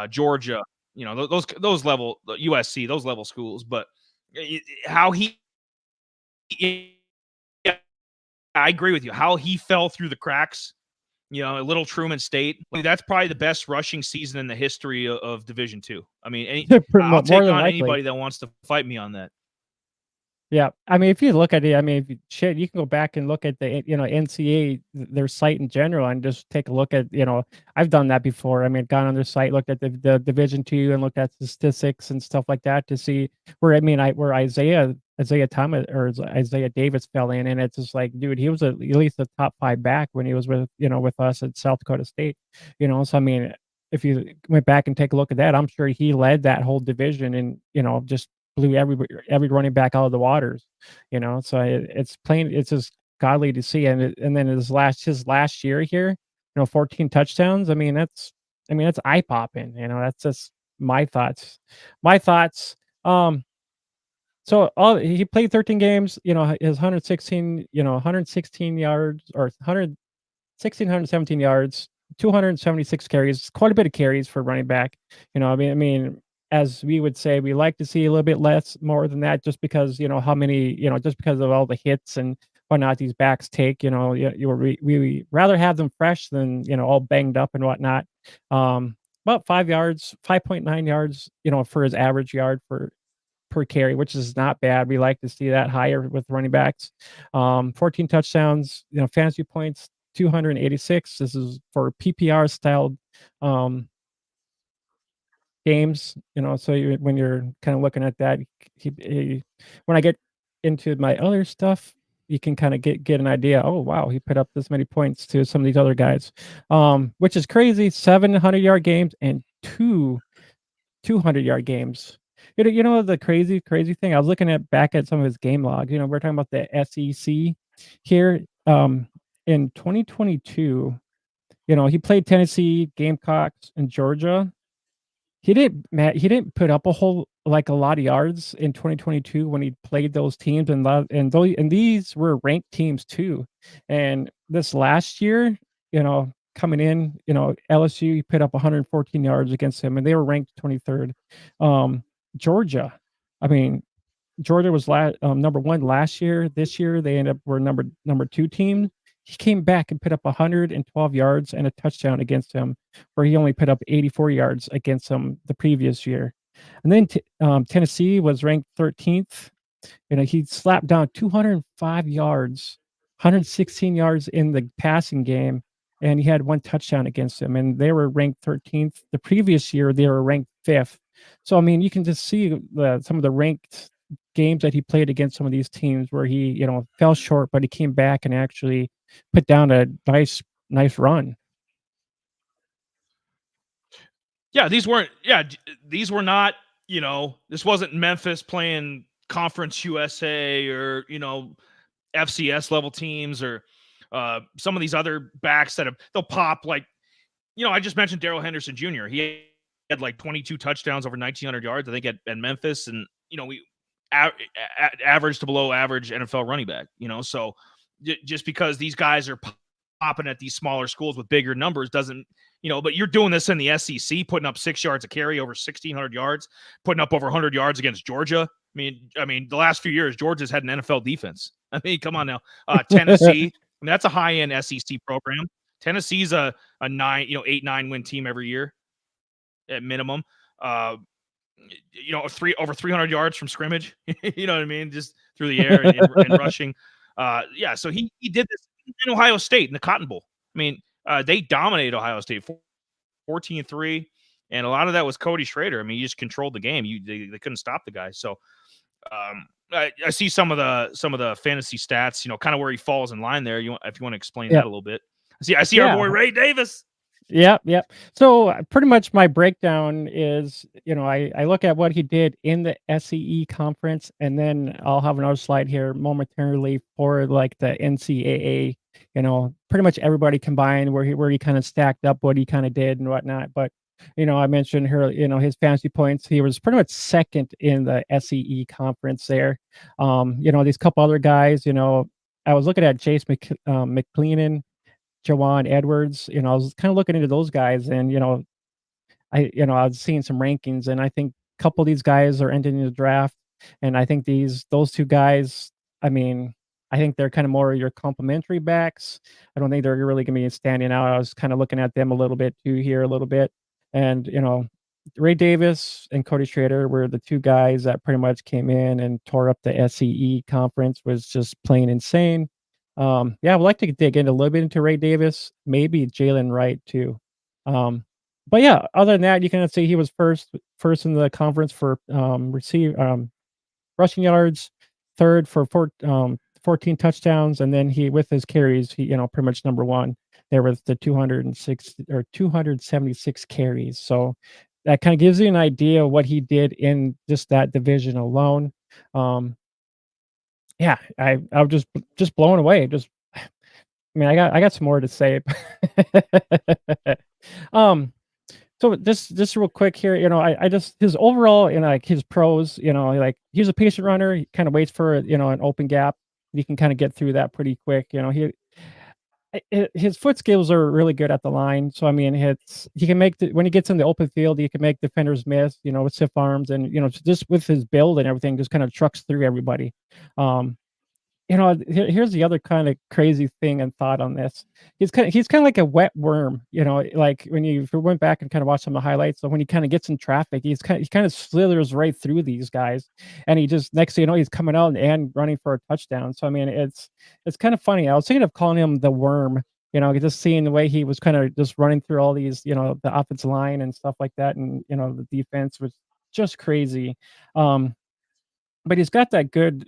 Georgia, those level, USC, those level schools. But how I agree with you. How he fell through the cracks. A little Truman State. That's probably the best rushing season in the history of Division II. I mean, I'll take on anybody that wants to fight me on that. Yeah, I mean, if you look at it, I mean, you can go back and look at the NCAA, their site in general, and just take a look at I've done that before. I mean, gone on their site, looked at the Division II, and looked at the statistics and stuff like that to see where where Isaiah Thomas or Isaiah Davis fell in, and it's just like, dude, he was at least a top 5 back when he was with with us at South Dakota State. So I mean, if you went back and take a look at that, I'm sure he led that whole division and just blew every running back out of the waters. So it's just godly to see. And then his last year here, 14 touchdowns. I mean, that's eye popping. That's just my thoughts. So he played 13 games. His 116 yards or 117 yards, 276 carries, quite a bit of carries for running back. I mean, as we would say, we like to see a little bit more than that, just because how many, just because of all the hits and whatnot these backs take. We rather have them fresh than all banged up and whatnot. About 5.9 yards, for his average yard per carry, which is not bad. We like to see that higher with running backs. 14 touchdowns, fantasy points 286. This is for PPR styled games, so when you're kind of looking at that, when I get into my other stuff, you can kind of get an idea. Oh wow, he put up this many points to some of these other guys, which is crazy. 700-yard games and 200-yard games. The crazy thing, I was looking back at some of his game logs. We're talking about the SEC here in 2022. He played Tennessee, Gamecocks, and Georgia. He didn't put up a lot of yards in 2022 when he played those teams, and these were ranked teams too. And this last year, coming in, LSU he put up 114 yards against him, and they were ranked 23rd. Georgia, I mean, Georgia was number 1 last year. This year, they ended up were number 2 team. He came back and put up 112 yards and a touchdown against him, where he only put up 84 yards against him the previous year. And then Tennessee was ranked 13th. He slapped down 205 yards, 116 yards in the passing game, and he had 1 touchdown against him, and they were ranked 13th. The previous year, they were ranked 5th. So, I mean, you can just see some of the ranked games that he played against some of these teams where he, fell short, but he came back and actually put down a nice run. Yeah, these were not, this wasn't Memphis playing Conference USA or, FCS level teams or some of these other backs they'll pop like, I just mentioned Darrell Henderson Jr. He had like 22 touchdowns over 1,900 yards, I think, at Memphis. And, we average to below average NFL running back, so just because these guys are popping at these smaller schools with bigger numbers doesn't, but you're doing this in the SEC, putting up 6 yards a carry over 1,600 yards, putting up over 100 yards against Georgia. I mean, the last few years, Georgia's had an NFL defense. I mean, come on now. Tennessee, that's a high-end SEC program. Tennessee's a 8-9 win team every year at minimum. Over 300 yards from scrimmage. You know what I mean? Just through the air and rushing. So he did this in Ohio State in the Cotton Bowl. I mean, they dominated Ohio State 14-3, and a lot of that was Cody Schrader. I mean, he just controlled the game. They couldn't stop the guy. So I see some of the fantasy stats, kind of where he falls in line there. If you want to explain that a little bit. I see our boy Ray Davis. Yep. So pretty much my breakdown is, I look at what he did in the SEC conference, and then I'll have another slide here momentarily for like the NCAA. Pretty much everybody combined where he kind of stacked up what he kind of did and whatnot. But I mentioned here, his fantasy points. He was pretty much second in the SEC conference there. These couple other guys. I was looking at Chase McClellan, Jawan Edwards. I was kind of looking into those guys, and I was seeing some rankings, and I think a couple of these guys are entering the draft, and I think those 2 guys. I mean, I think they're kind of more your complementary backs. I don't think they're really going to be standing out. I was kind of looking at them a little bit too here, a little bit, and Ray Davis and Cody Schrader were the 2 guys that pretty much came in and tore up the SEC conference. Was just plain insane. I'd like to dig in a little bit into Ray Davis, maybe Jalen Wright too. But yeah, other than that, you can see he was first in the conference for rushing yards, third for 14 touchdowns, and then he with his carries, he pretty much number 1 there with the 206 or 276 carries. So that kind of gives you an idea of what he did in just that division alone. I was just blown away. I mean, I got some more to say. So just real quick here, I just his overall, like his pros, like he's a patient runner. He kind of waits for an open gap. You can kind of get through that pretty quick. His foot skills are really good at the line. So I mean, he can make when he gets in the open field, he can make defenders miss. With stiff arms, and just with his build and everything, just kind of trucks through everybody. Here's the other kind of crazy thing and thought on this. He's kind of like a wet worm, like if you went back and kind of watched some of the highlights. So when he kind of gets in traffic, he kind of slithers right through these guys, and he just next thing you know, he's coming out and running for a touchdown. So I mean, it's kind of funny. I was thinking of calling him the worm, just seeing the way he was kind of just running through all these, the offensive line and stuff like that, and the defense was just crazy. But he's got that good.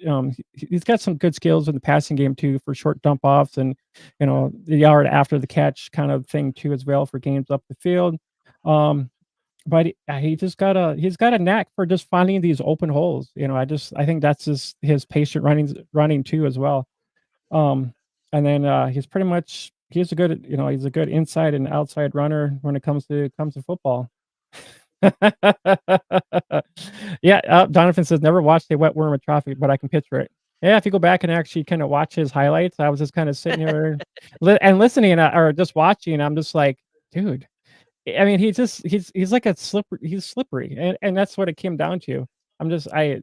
He's got some good skills in the passing game too, for short dump offs and the yard after the catch kind of thing too, as well, for games up the field. But he's got a knack for just finding these open holes. I think that's his patient running too as well. And then he's a good, he's a good inside and outside runner when it comes to football. Yeah, Donovan says never watched a wet worm atrophy, but I can picture it. Yeah, if you go back and actually kind of watch his highlights, I was just kind of sitting here and listening or just watching. I'm just like, dude. I mean, he's like a slippery. He's slippery, and that's what it came down to. I'm just yeah,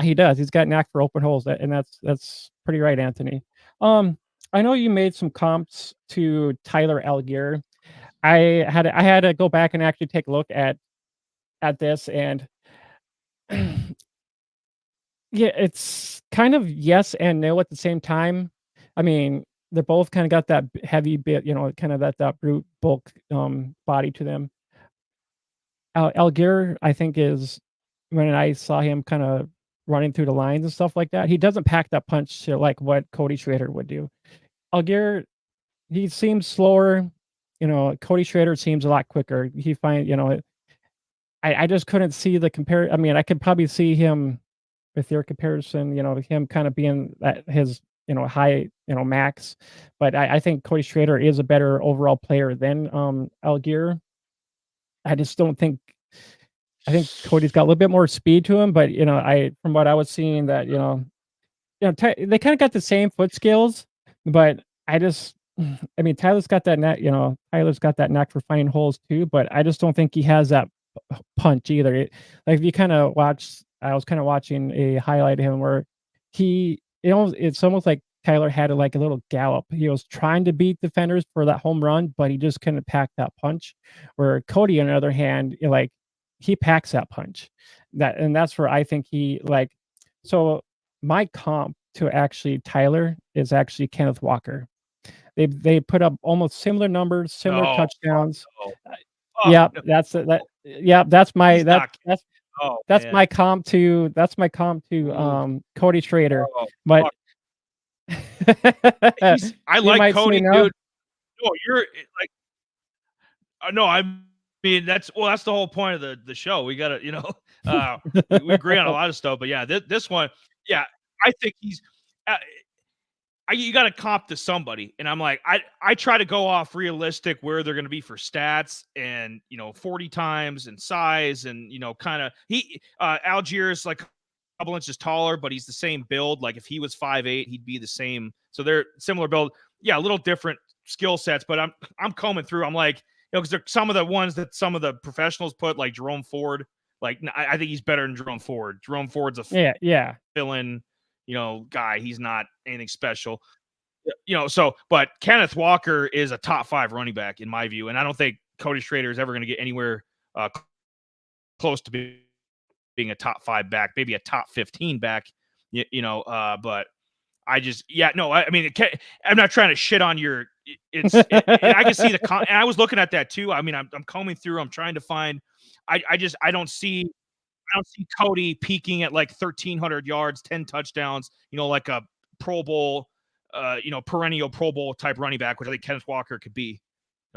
he does. He's got knack for open holes, and that's pretty right, Anthony. Um, I know you made some comps to Tyler Algier. I had to go back and actually take a look at this, and yeah, it's kind of yes and no at the same time. I mean, they're both kind of got that heavy bit, kind of that brute bulk body to them. Algier, I think, is when I saw him kind of running through the lines and stuff like that, he doesn't pack that punch to like what Cody Schrader would do. Algier, he seems slower. Cody Schrader seems a lot quicker. I just couldn't see the compare. I mean, I could probably see him with your comparison, him kind of being at his, high, max. But I think Cody Schrader is a better overall player than Algier. I just don't think I think Cody's got a little bit more speed to him, but from what I was seeing that, they kind of got the same foot skills, but I just I mean Tyler's got that Tyler's got that knack for finding holes too, but I just don't think he has that punch either. Like if you kind of watch I was kind of watching a highlight of him where it's almost like Tyler had like a little gallop. He was trying to beat defenders for that home run, but he just couldn't pack that punch. Where Cody, on the other hand, he packs that punch. That's where I think so my comp to actually Tyler is actually Kenneth Walker. They put up almost similar numbers, similar touchdowns. Yeah, that's my that's my comp to Cody Schrader. But I like Cody, dude. No, you're like, no, I mean that's the whole point of the show. We gotta, we agree on a lot of stuff, but yeah, this one, yeah, I think he's. You got to comp to somebody, and I'm like, I try to go off realistic where they're going to be for stats, and 40 times and size, and kind of Algier's like a couple inches taller, but he's the same build. Like if he was 5'8", he'd be the same. So they're similar build. Yeah, a little different skill sets, but I'm combing through. I'm like, because they're some of the ones that some of the professionals put, like Jerome Ford. Like I think he's better than Jerome Ford. Jerome Ford's a fill-in, guy. He's not anything special. But Kenneth Walker is a top 5 running back in my view, and I don't think Cody Schrader is ever going to get anywhere close to being a top 5 back, maybe a top 15 back. But I just, I mean, I'm not trying to shit on your. I can see and I was looking at that too. I mean, I'm combing through. I'm trying to find. I don't see Cody peaking at like 1,300 yards, 10 touchdowns. Like a Pro Bowl, perennial Pro Bowl type running back, which I think Kenneth Walker could be.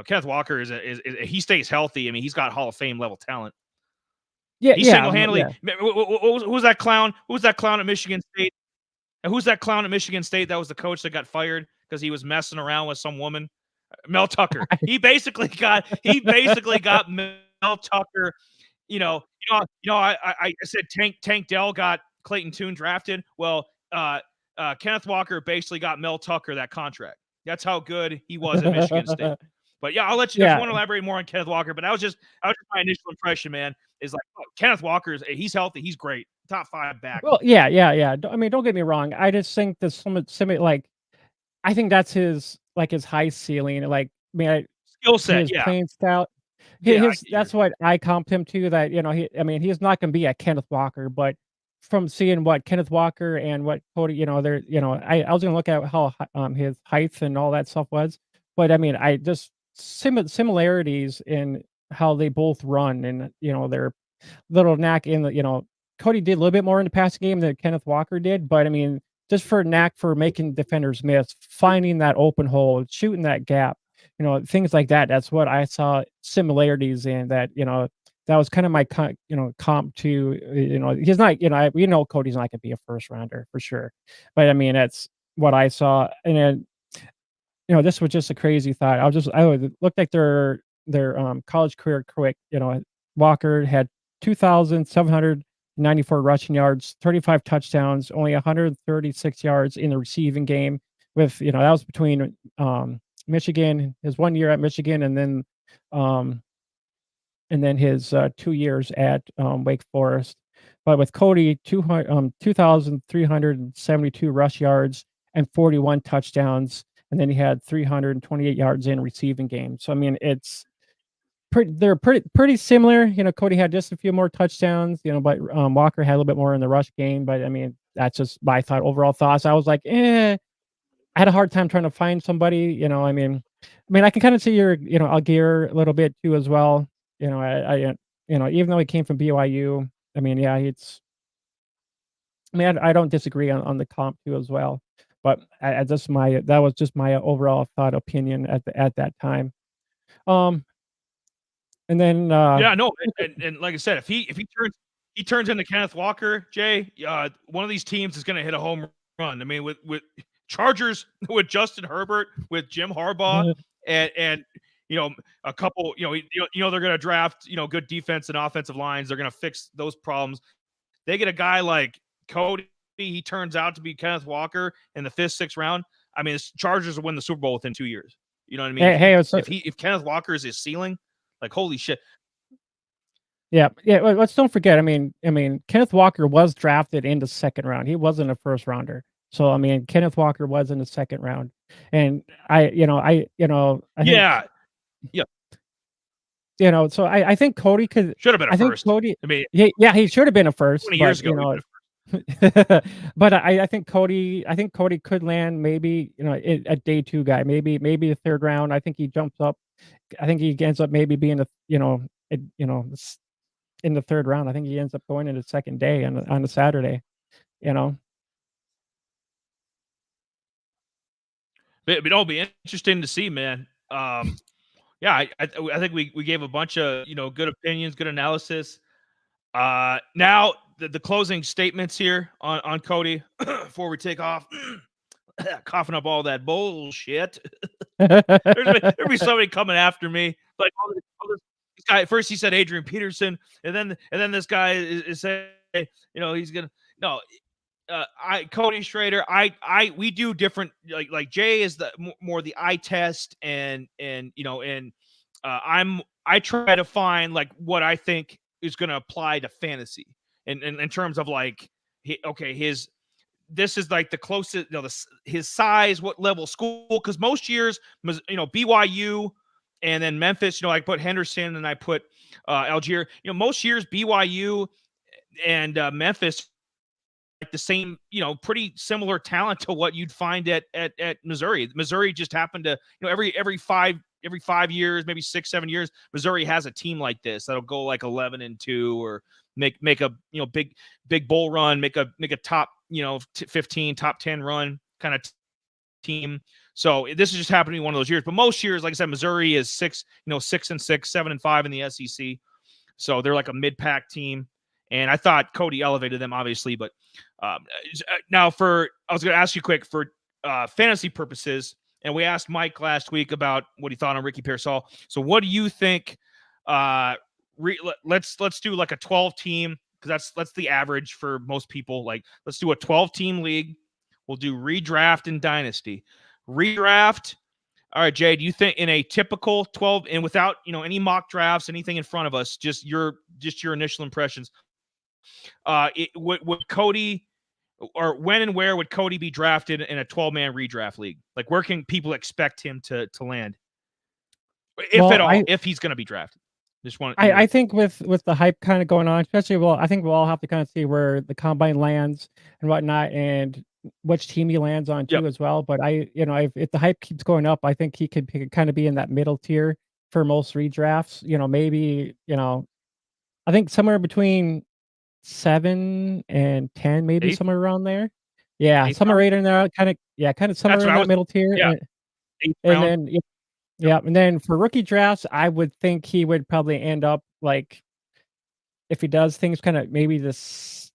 Kenneth Walker is he stays healthy. I mean, he's got Hall of Fame level talent. Yeah, he single-handedly. Yeah. Who's that clown? Who's that clown at Michigan State? And who's that clown at Michigan State that was the coach that got fired because he was messing around with some woman? Mel Tucker. He basically got Mel Tucker. I said Tank Dell got Clayton Tune drafted. Well, Kenneth Walker basically got Mel Tucker that contract. That's how good he was at Michigan State. But yeah, I'll let you. If you want to elaborate more on Kenneth Walker, but that was just my initial impression, man. Is like Kenneth Walker's. He's healthy. He's great. Top 5 back. Well, yeah. I mean, don't get me wrong. I just think that I think that's his high ceiling. Like, I mean, skill set, his playing style. That's what I comped him to. That he's not going to be a Kenneth Walker, but from seeing what Kenneth Walker and what Cody, I was going to look at how his height and all that stuff was, but I mean, I just similarities in how they both run, and their little knack in the Cody did a little bit more in the passing game than Kenneth Walker did, but I mean, just for knack for making defenders miss, finding that open hole, shooting that gap, things like that. That's what I saw similarities in that, that was kind of my comp to, he's not, we know Cody's not gonna be a first rounder for sure. But I mean, that's what I saw. And then, this was just a crazy thought. It looked like their college career quick. Walker had 2,794 rushing yards, 35 touchdowns, only 136 yards in the receiving game. With that was between Michigan, his 1 year at Michigan, and then his 2 years at Wake Forest. But with Cody, 2,372 rush yards and 41 touchdowns, and then he had 328 yards in receiving games. So I mean, they're pretty similar. Cody had just a few more touchdowns, but Walker had a little bit more in the rush game. But I mean, that's just my overall thoughts. I was like, I had a hard time trying to find somebody. I mean, I can kind of see your, Algier a little bit too as well. Even though he came from BYU, I mean, yeah, I don't disagree on the comp too as well. But that was just my overall thought opinion at that time. And then Yeah, no, and like I said, if he turns into Kenneth Walker, Jay, one of these teams is going to hit a home run. I mean, with Chargers, with Justin Herbert, with Jim Harbaugh, and a couple, they're going to draft, good defense and offensive lines. They're going to fix those problems. They get a guy like Cody. He turns out to be Kenneth Walker in the 5th, 6th round. I mean, the Chargers will win the Super Bowl within 2 years. You know what I mean? If Kenneth Walker is his ceiling, like, holy shit. Yeah. Well, let's don't forget. I mean, Kenneth Walker was drafted in the 2nd round. He wasn't a first rounder. So I mean, Kenneth Walker was in the 2nd round, and I think, yeah. So I think Cody should have been a first. Cody, I mean, he should have been a first 20 years ago. But I think Cody could land maybe a day 2 guy, maybe the 3rd round. I think he jumps up. I think he ends up maybe being in the 3rd round. I think he ends up going in the 2nd day on a Saturday. But it'll be interesting to see, man. Yeah, I think we gave a bunch of good opinions, good analysis. Now the closing statements here on Cody before we take off. Coughing up all that bullshit. There'll be somebody coming after me. Like, this guy, first he said Adrian Peterson, and then this guy is saying, he's gonna Cody Schrader. We do different. Like Jay is the more the eye test, and I try to find like what I think is going to apply to fantasy, and in terms of like, this is like the closest, his size, what level school, because most years, BYU and then Memphis, I put Henderson and I put Algier. Most years BYU and Memphis, like the same, pretty similar talent to what you'd find at Missouri. Missouri just happened to, every 5 years, maybe 6, 7 years, Missouri has a team like this that'll go like 11-2 or make a big bowl run, make a top 15, top 10 run kind of team. So this is just happening one of those years. But most years, like I said, Missouri is 6-6, 7-5 in the SEC. So they're like a mid-pack team. And I thought Cody elevated them, obviously. But now I was going to ask you quick for fantasy purposes. And we asked Mike last week about what he thought on Ricky Pearsall. So what do you think? Let's do like a 12-team, because that's the average for most people. Like, let's do a 12-team league. We'll do redraft and dynasty. Redraft. All right, Jay, do you think in a typical 12, and without any mock drafts, anything in front of us, just your initial impressions, would Cody, or when and where would Cody be drafted in a 12-man redraft league? Like, where can people expect him to land, if at all, if he's going to be drafted? I think with the hype kind of going on, especially, I think we'll all have to kind of see where the combine lands and whatnot, and which team he lands on too as well. But if the hype keeps going up, I think he could kind of be in that middle tier for most redrafts. Maybe I think somewhere between 7 and 10, maybe 8th? somewhere around there. Yeah, somewhere right in there, kind of somewhere in that middle tier. Yeah. And then for rookie drafts, I would think he would probably end up like if he does things kind of maybe this,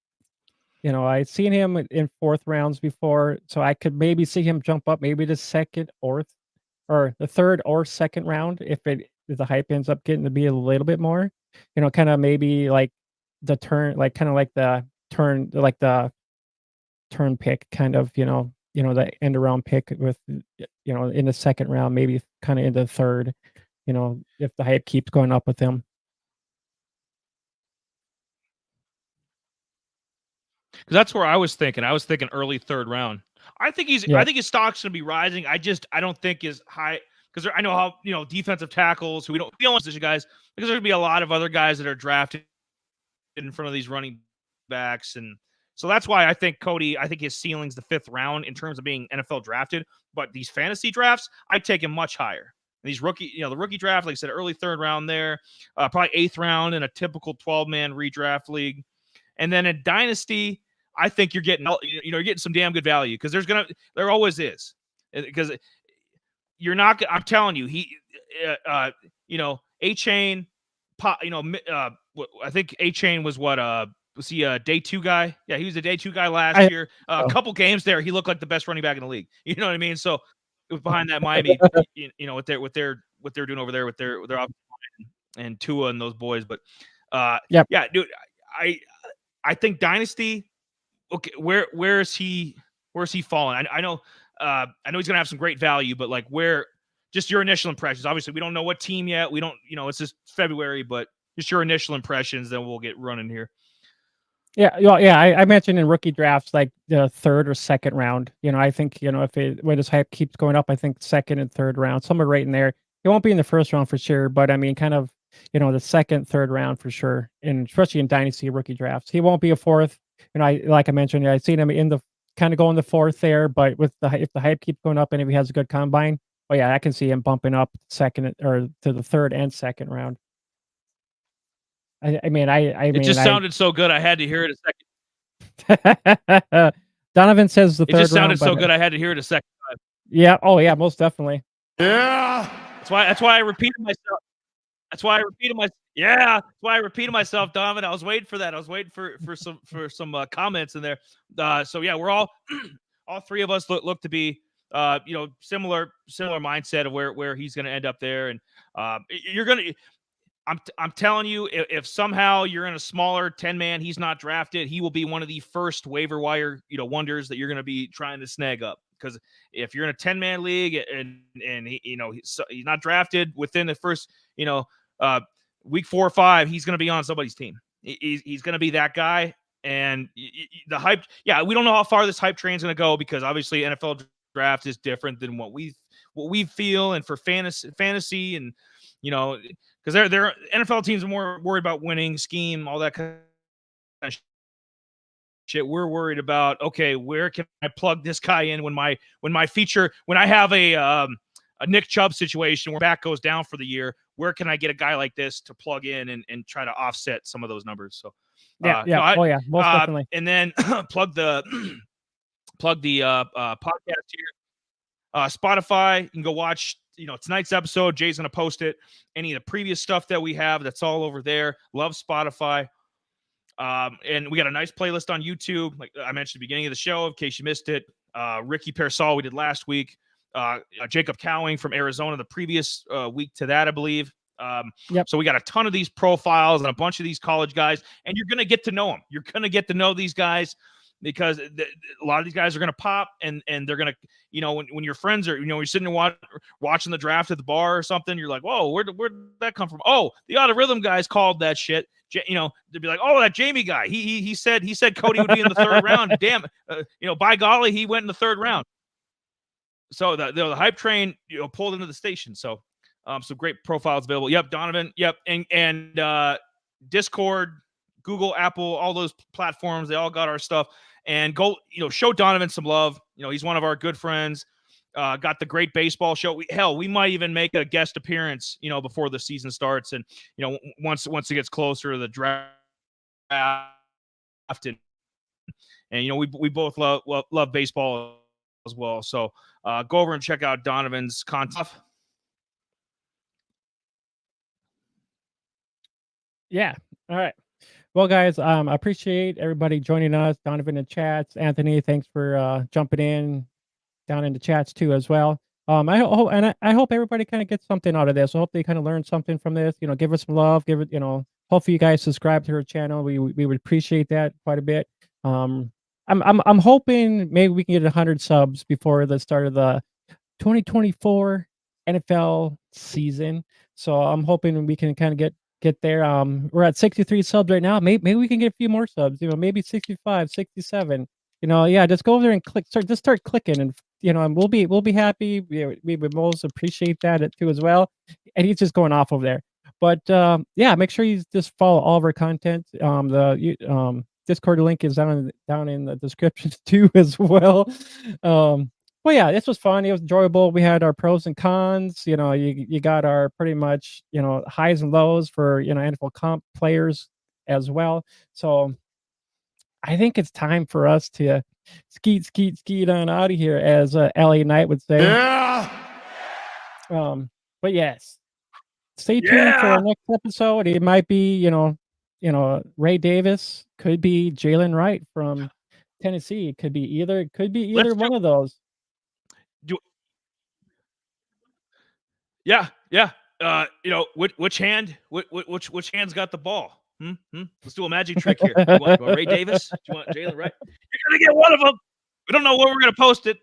I've seen him in 4th rounds before, so I could maybe see him jump up maybe to 2nd or the 3rd or 2nd round if the hype ends up getting to be a little bit more, kind of maybe like the turn, like kind of like the turn, like the turn pick kind of, the end around pick with, in the 2nd round, maybe kind of in the 3rd, if the hype keeps going up with him. Because that's where I was thinking. I was thinking early 3rd round. I think Yeah. his stock's going to be rising. I don't think is high because I know how defensive tackles who we don't position guys because there's going to be a lot of other guys that are drafted in front of these running backs, and so that's why I think Cody. I think his ceiling's the 5th round in terms of being NFL drafted. But these fantasy drafts, I take him much higher. And these rookie, the rookie draft, like I said, early 3rd round there, probably 8th round in a typical 12-man redraft league, and then in dynasty. I think you're getting some damn good value because there always is because you're not. I'm telling you, A-Chain, I think A-Chain was was he a day 2 guy? Yeah, he was a day 2 guy last year. A couple games there, he looked like the best running back in the league. You know what I mean? So it was behind that Miami, what they're doing over there with their offensive line and Tua and those boys. But Yep. yeah, dude, I think dynasty. Okay, where is he falling? I know he's gonna have some great value, but like just your initial impressions. Obviously, we don't know what team yet. We don't, it's just February, but just your initial impressions, then we'll get running here. Yeah, well, yeah, I mentioned in rookie drafts like the 3rd or 2nd round. I think when his hype keeps going up, I think 2nd and 3rd round, somewhere right in there. It won't be in the 1st round for sure, but I mean, kind of, the 2nd, 3rd round for sure, and especially in dynasty rookie drafts. He won't be a 4th. Like I mentioned, I've seen him in the kind of going the 4th there, but if the hype keeps going up and if he has a good combine, oh yeah, I can see him bumping up 2nd or to the 3rd and 2nd round. It just sounded so good. I had to hear it a second. Donovan says the 3rd round. It just sounded so good. I had to hear it a second time. Yeah. Oh yeah, most definitely. Yeah. That's why I repeated myself. That's why I repeated myself, Donovan. I was waiting for that. I was waiting for some comments in there. So yeah, we're all 3 of us look to be similar mindset of where he's going to end up there, and you're going to. I'm telling you, if somehow you're in a smaller 10-man, he's not drafted, he will be one of the first waiver wire wonders that you're going to be trying to snag up. Because if you're in a 10-man league and he's not drafted within the first week 4 or 5, he's going to be on somebody's team. He's going to be that guy. And the hype, yeah, we don't know how far this hype train is going to go because obviously NFL draft is different than what we feel, and for fantasy and because they're NFL teams are more worried about winning, scheme, all that kind of shit. We're worried about, okay, where can I plug this guy in when I have a Nick Chubb situation where back goes down for the year, where can I get a guy like this to plug in and try to offset some of those numbers? So most definitely. And then plug the podcast here. Spotify, you can go watch tonight's episode. Jay's going to post it. Any of the previous stuff that we have, that's all over there. Love Spotify. And we got a nice playlist on YouTube. Like I mentioned at the beginning of the show, in case you missed it, Ricky Pearsall we did last week. Jacob Cowing from Arizona the previous week to that, I believe. So we got a ton of these profiles and a bunch of these college guys, and you're going to get to know them. You're going to get to know these guys because a lot of these guys are going to pop, and they're going to, when your friends are, you're sitting there watching the draft at the bar or something, you're like, whoa, where'd that come from? Oh, the Out of Rhythm guys called that shit. They'd be like, oh, that Jamie guy. He said Cody would be in the 3rd round. Damn, by golly, he went in the 3rd round. So the hype train, pulled into the station. So some great profiles available. Yep, Donovan. Yep, and Discord, Google, Apple, all those platforms, they all got our stuff. And go, show Donovan some love. He's one of our good friends. Got the great baseball show. We might even make a guest appearance, before the season starts. And, once it gets closer to the draft. And we both love baseball as well. So go over and check out Donovan's content. Yeah. All right. Well, guys, I appreciate everybody joining us. Donovan in chats, Anthony, thanks for jumping in down in the chats too as well. I hope everybody kind of gets something out of this. I hope they kind of learn something from this. Give us some love. Give it, hopefully you guys subscribe to her channel. We would appreciate that quite a bit. I'm hoping maybe we can get 100 subs before the start of the 2024 NFL season. So I'm hoping we can kind of get there. We're at 63 subs right now. Maybe we can get a few more subs, maybe 65, 67. Yeah, just go over there and start clicking, and and we'll be happy. We would most appreciate that too as well. And he's just going off over there. But yeah, make sure you just follow all of our content. The Discord link is down in the description too as well. Well, yeah, this was fun. It was enjoyable. We had our pros and cons. You got our pretty much highs and lows for NFL comp players as well. So I think it's time for us to skeet on out of here, as LA Knight would say. Yeah. But yes, stay tuned for our next episode. It might be Ray Davis, could be Jalen Wright from Tennessee. It could be either one of those. Yeah. Which hand's got the ball? Let's do a magic trick here. You want Ray Davis? Do you want Jalen Wright? You're gonna get one of them. We don't know where we're gonna post it.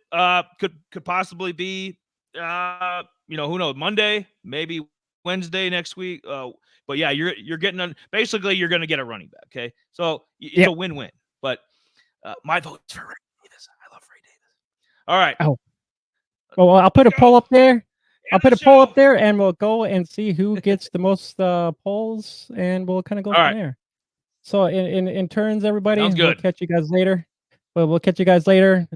Could possibly be who knows, Monday, maybe Wednesday next week. But yeah, you're getting basically you're gonna get a running back. Okay, so it's a win-win. But my vote's for Ray Davis. I love Ray Davis. All right. Oh. Well, I'll put a poll up there. I'll put a poll up there, and we'll go and see who gets the most polls, and we'll kind of go from there. So in turns, everybody, we'll catch you guys later. We'll catch you guys later.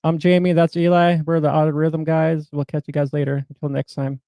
I'm Jamie. That's Eli. We're the Odd Rhythm guys. We'll catch you guys later. Until next time.